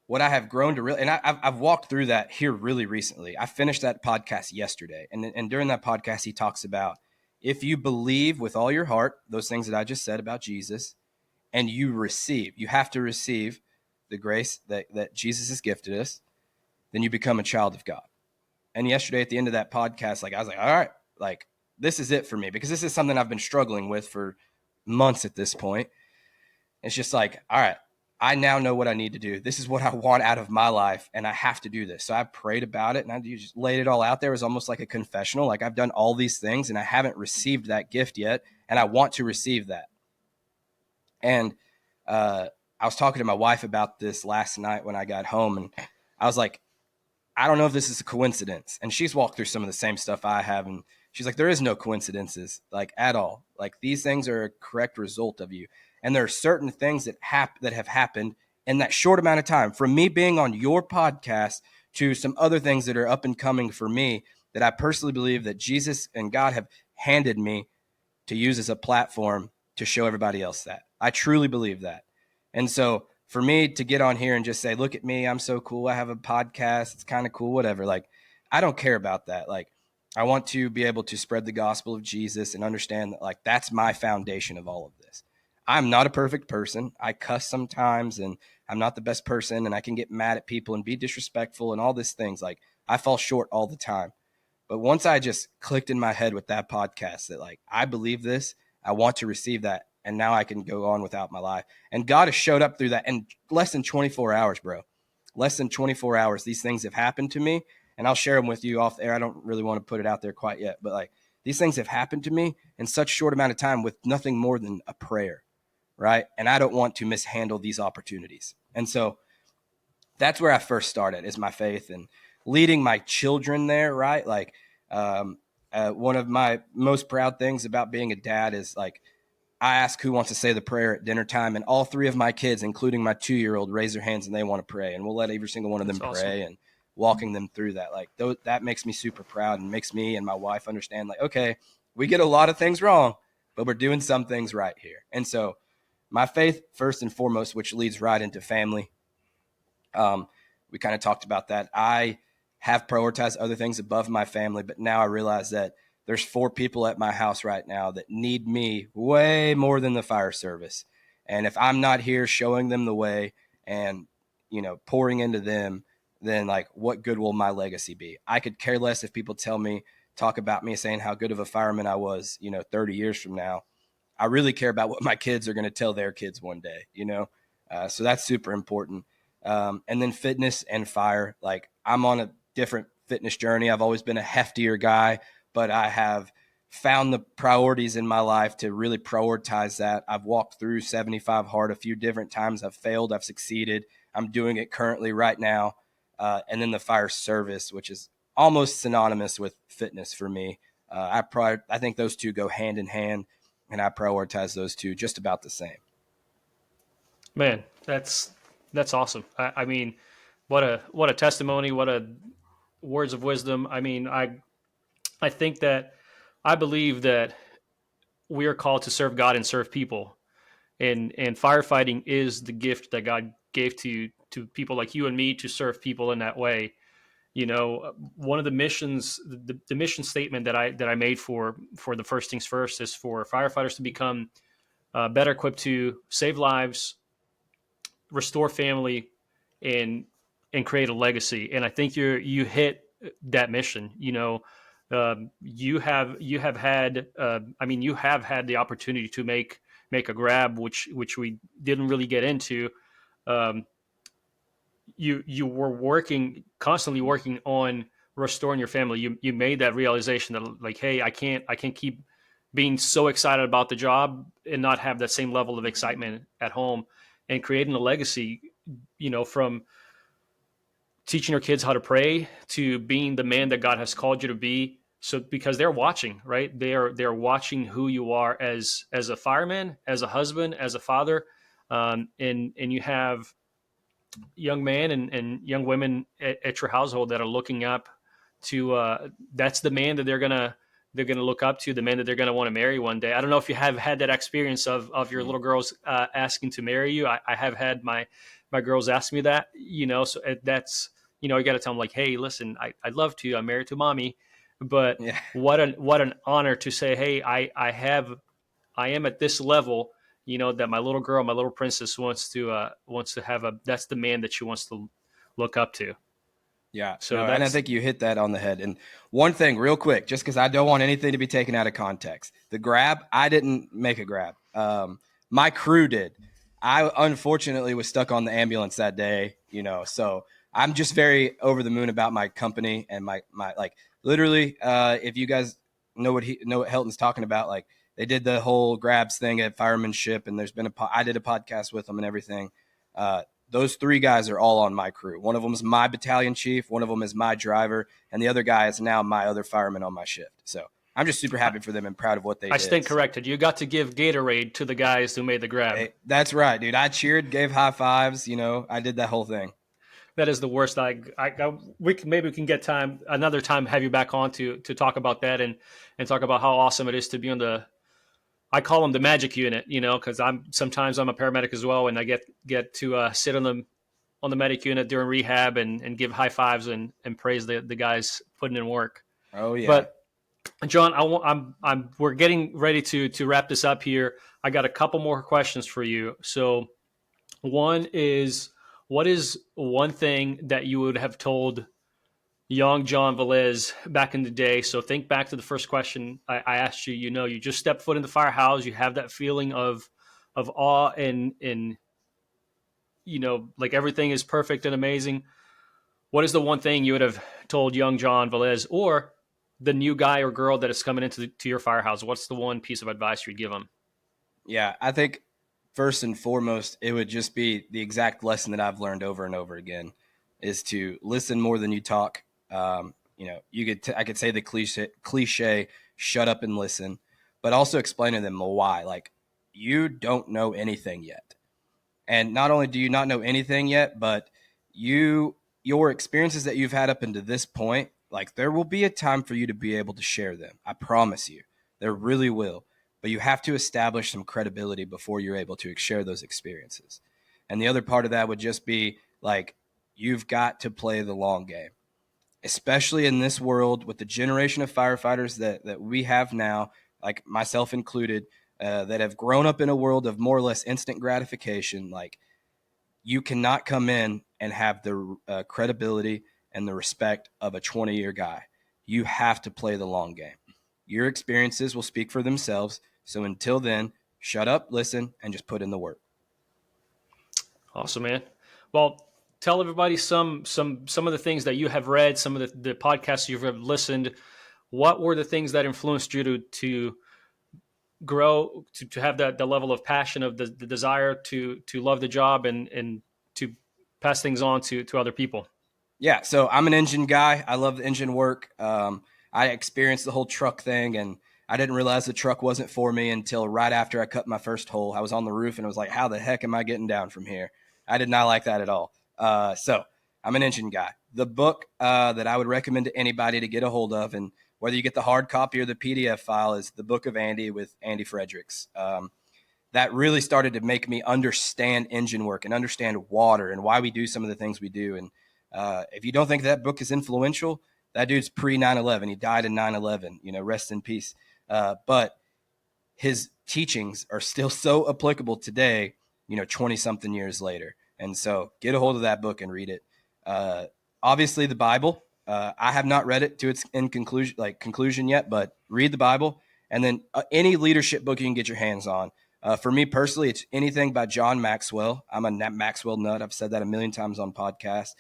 what I have grown to really, and I've walked through that here really recently. I finished that podcast yesterday. And during that podcast, he talks about if you believe with all your heart, those things that I just said about Jesus, and you have to receive the grace that Jesus has gifted us, then you become a child of God. And yesterday at the end of that podcast, like I was like, all right, like this is it for me, because this is something I've been struggling with for months at this point. It's just like, all right, I now know what I need to do. This is what I want out of my life, and I have to do this. So I prayed about it, and I just laid it all out there. It was almost like a confessional. Like I've done all these things, and I haven't received that gift yet, and I want to receive that. And I was talking to my wife about this last night when I got home, and I was like, I don't know if this is a coincidence. And she's walked through some of the same stuff I have, and she's like, there is no coincidences, like at all. Like these things are a correct result of you. And there are certain things that have happened in that short amount of time, from me being on your podcast to some other things that are up and coming for me, that I personally believe that Jesus and God have handed me to use as a platform to show everybody else that. I truly believe that. And so for me to get on here and just say, look at me, I'm so cool, I have a podcast, it's kind of cool, whatever. Like, I don't care about that. Like, I want to be able to spread the gospel of Jesus and understand that, like, that's my foundation of all of this. I'm not a perfect person. I cuss sometimes, and I'm not the best person, and I can get mad at people and be disrespectful and all these things. Like, I fall short all the time. But once I just clicked in my head with that podcast that, like, I believe this, I want to receive that, and now I can go on without my life. And God has showed up through that in less than 24 hours, bro. Less than 24 hours, these things have happened to me, and I'll share them with you off air. I don't really want to put it out there quite yet, but like these things have happened to me in such short amount of time with nothing more than a prayer, right? And I don't want to mishandle these opportunities. And so that's where I first started, is my faith and leading my children there, right? Like one of my most proud things about being a dad is, like, I ask who wants to say the prayer at dinner time, and all 3 of my kids, including my 2-year-old, raise their hands and they want to pray, and we'll let every single one of them That's pray, awesome. and walking them through that. Like that makes me super proud and makes me and my wife understand, like, okay, we get a lot of things wrong, but we're doing some things right here. And so my faith first and foremost, which leads right into family. We kind of talked about that. I have prioritized other things above my family, but now I realize that there's 4 people at my house right now that need me way more than the fire service. And if I'm not here showing them the way and, pouring into them, then, like, what good will my legacy be? I could care less if people talk about me saying how good of a fireman I was, 30 years from now. I really care about what my kids are going to tell their kids one day. So that's super important. And then fitness and fire. Like, I'm on a different fitness journey. I've always been a heftier guy, but I have found the priorities in my life to really prioritize that. I've walked through 75 hard a few different times. I've failed. I've succeeded. I'm doing it currently right now. And then the fire service, which is almost synonymous with fitness for me. I think those two go hand in hand, and I prioritize those two just about the same. Man, that's awesome. I mean, what a testimony, what a words of wisdom. I mean, I think that I believe that we are called to serve God and serve people, and firefighting is the gift that God gave to people like you and me to serve people in that way. One of the missions, the mission statement that I made for the First Things First is for firefighters to become better equipped to save lives, restore family, and create a legacy. And I think you hit that mission. You have had you have had the opportunity to make a grab, which we didn't really get into. Um, you were constantly working on restoring your family. You made that realization that like, hey, I can't keep being so excited about the job and not have that same level of excitement at home, and creating a legacy, from teaching your kids how to pray to being the man that God has called you to be. So because they're watching, right? They're watching who you are as a fireman, as a husband, as a father, and you have young men and young women at your household that are looking up to. That's the man that they're gonna look up to, the man that they're gonna want to marry one day. I don't know if you have had that experience of your little girls asking to marry you. I have had my girls ask me that. So that's you got to tell them like, hey, listen, I'd love to. I'm married to mommy, but Yeah. what an honor to say, hey, I am at this level, that my little girl, my little princess wants to have that's the man that she wants to look up to. Yeah, So no, and I that's think you hit that on the head. And one thing, real quick, just because I don't want anything to be taken out of context, the grab, I didn't make a grab. My crew did. I unfortunately was stuck on the ambulance that day, so I'm just very over the moon about my company and my like literally. If you guys know what Helton's talking about, like they did the whole grabs thing at Firemanship, and there's been I did a podcast with them and everything. Those three guys are all on my crew. One of them is my battalion chief, one of them is my driver, and the other guy is now my other fireman on my shift. So I'm just super happy for them and proud of what they I did. stand corrected. You got to give Gatorade to the guys who made the grab. Hey, that's right, dude. I cheered, gave high fives. I did that whole thing. That is the worst. Maybe we can get another time, have you back on to talk about that and talk about how awesome it is to be on I call them the magic unit, because sometimes I'm a paramedic as well, and I get to sit on the medic unit during rehab and give high fives and praise the guys putting in work. Oh yeah. But John, we're getting ready to wrap this up here. I got a couple more questions for you. So one is, what is one thing that you would have told young John Velez back in the day? So think back to the first question I asked you. You just stepped foot in the firehouse. You have that feeling of awe and like everything is perfect and amazing. What is the one thing you would have told young John Velez, or the new guy or girl that is coming into to your firehouse? What's the one piece of advice you'd give them? Yeah, I think first and foremost, it would just be the exact lesson that I've learned over and over again is to listen more than you talk. I could say the cliche, shut up and listen, but also explain to them why. Like, you don't know anything yet. And not only do you not know anything yet, but your experiences that you've had up until this point, like there will be a time for you to be able to share them. I promise you, there really will. But you have to establish some credibility before you're able to share those experiences. And the other part of that would just be like, you've got to play the long game, especially in this world with the generation of firefighters that we have now, like myself included, that have grown up in a world of more or less instant gratification. Like, you cannot come in and have the credibility and the respect of a 20-year guy. You have to play the long game. Your experiences will speak for themselves. So until then, shut up, listen, and just put in the work. Awesome, man. Well, tell everybody some of the things that you have read, some of the podcasts you've listened. What were the things that influenced you to grow, to have that the level of passion of the desire to love the job and to pass things on to other people? Yeah, so I'm an engine guy. I love the engine work. I experienced the whole truck thing, and I didn't realize the truck wasn't for me until right after I cut my first hole. I was on the roof, and I was like, how the heck am I getting down from here? I did not like that at all. So I'm an engine guy. The book that I would recommend to anybody to get a hold of, and whether you get the hard copy or the PDF file, is The Book of Andy with Andy Fredericks. That really started to make me understand engine work and understand water and why we do some of the things we do. And if you don't think that book is influential, that dude's pre 9/11. He died in 9/11. Rest in peace. But his teachings are still so applicable today, 20 something years later. And so get a hold of that book and read it. Obviously, the Bible. I have not read it to its conclusion yet, but read the Bible, and then any leadership book you can get your hands on. For me personally, it's anything by John Maxwell. I'm a Maxwell nut. I've said that a million times on podcasts.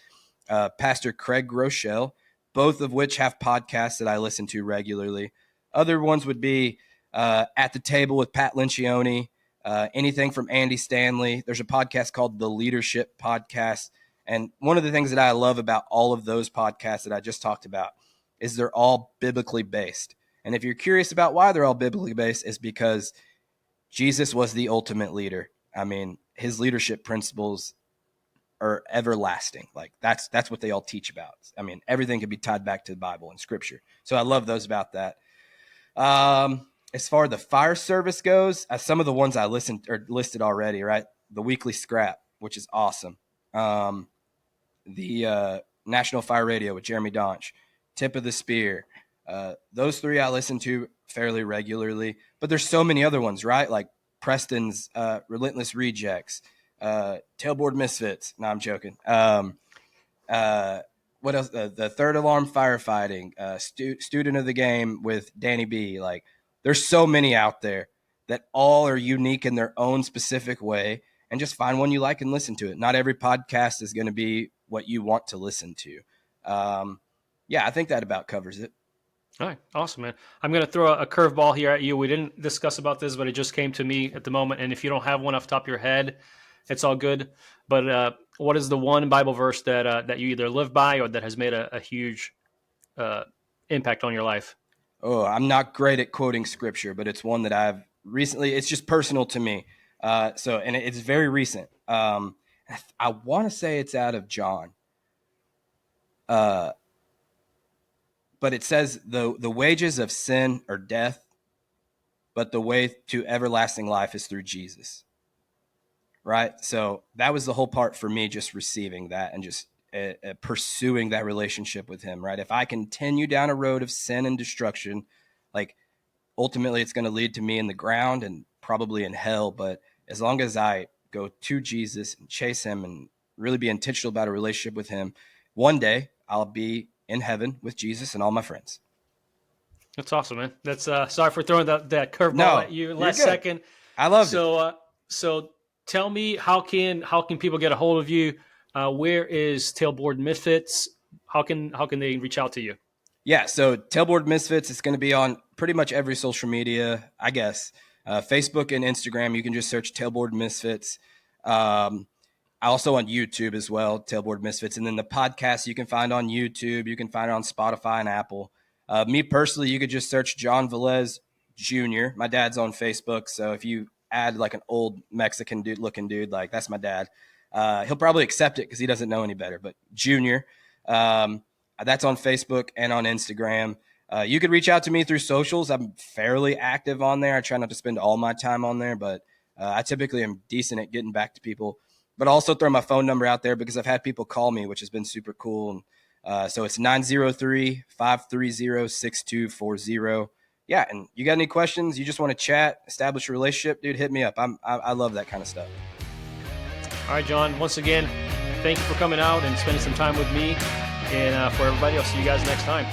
Pastor Craig Groeschel, both of which have podcasts that I listen to regularly. Other ones would be At the Table with Pat Lencioni, anything from Andy Stanley. There's a podcast called The Leadership Podcast. And one of the things that I love about all of those podcasts that I just talked about is they're all biblically based. And if you're curious about why they're all biblically based, is because Jesus was the ultimate leader. I mean, his leadership principles are everlasting. Like that's what they all teach about. I mean, everything can be tied back to the Bible and scripture. So I love those about that. As far as the fire service goes, some of the ones I listened or listed already, right? The Weekly Scrap, which is awesome. The National Fire Radio with Jeremy Donch, Tip of the Spear. Those three I listen to fairly regularly, but there's so many other ones, right? Like Preston's Relentless Rejects, Tailboard Misfits. No, I'm joking. What else? The Third Alarm Firefighting, Student of the Game with Danny B. Like, there's so many out there that all are unique in their own specific way, and just find one you like and listen to it. Not every podcast is going to be what you want to listen to. Yeah, I think that about covers it. All right. Awesome, man. I'm going to throw a curveball here at you. We didn't discuss about this, but it just came to me at the moment. And if you don't have one off the top of your head, it's all good. But what is the one Bible verse that you either live by or that has made a huge impact on your life? Oh, I'm not great at quoting scripture, but it's one that I've recently, it's just personal to me. And it's very recent. I want to say it's out of John. But it says the wages of sin are death, but the way to everlasting life is through Jesus. Right? So that was the whole part for me, just receiving that and just pursuing that relationship with him, right? If I continue down a road of sin and destruction, like ultimately it's going to lead to me in the ground and probably in hell. But as long as I go to Jesus and chase him and really be intentional about a relationship with him, one day I'll be in heaven with Jesus and all my friends. That's awesome, man. That's sorry for throwing that curveball at you last second. I love it. So tell me, how can people get a hold of you? Where is Tailboard Misfits? How can they reach out to you? Yeah, so Tailboard Misfits is going to be on pretty much every social media, I guess. Facebook and Instagram, you can just search Tailboard Misfits. Also on YouTube as well, Tailboard Misfits. And then the podcast you can find on YouTube. You can find it on Spotify and Apple. Me personally, you could just search John Velez Jr. My dad's on Facebook. So if you add like an old Mexican looking dude, like that's my dad. He'll probably accept it because he doesn't know any better. But Junior, that's on Facebook and on Instagram. You could reach out to me through socials. I'm fairly active on there. I try not to spend all my time on there, but I typically am decent at getting back to people. But also throw my phone number out there because I've had people call me, which has been super cool. And so it's 903-530-6240. Yeah, and you got any questions? You just want to chat, establish a relationship, dude, hit me up. I love that kind of stuff. All right, John, once again, thank you for coming out and spending some time with me. And for everybody, I'll see you guys next time.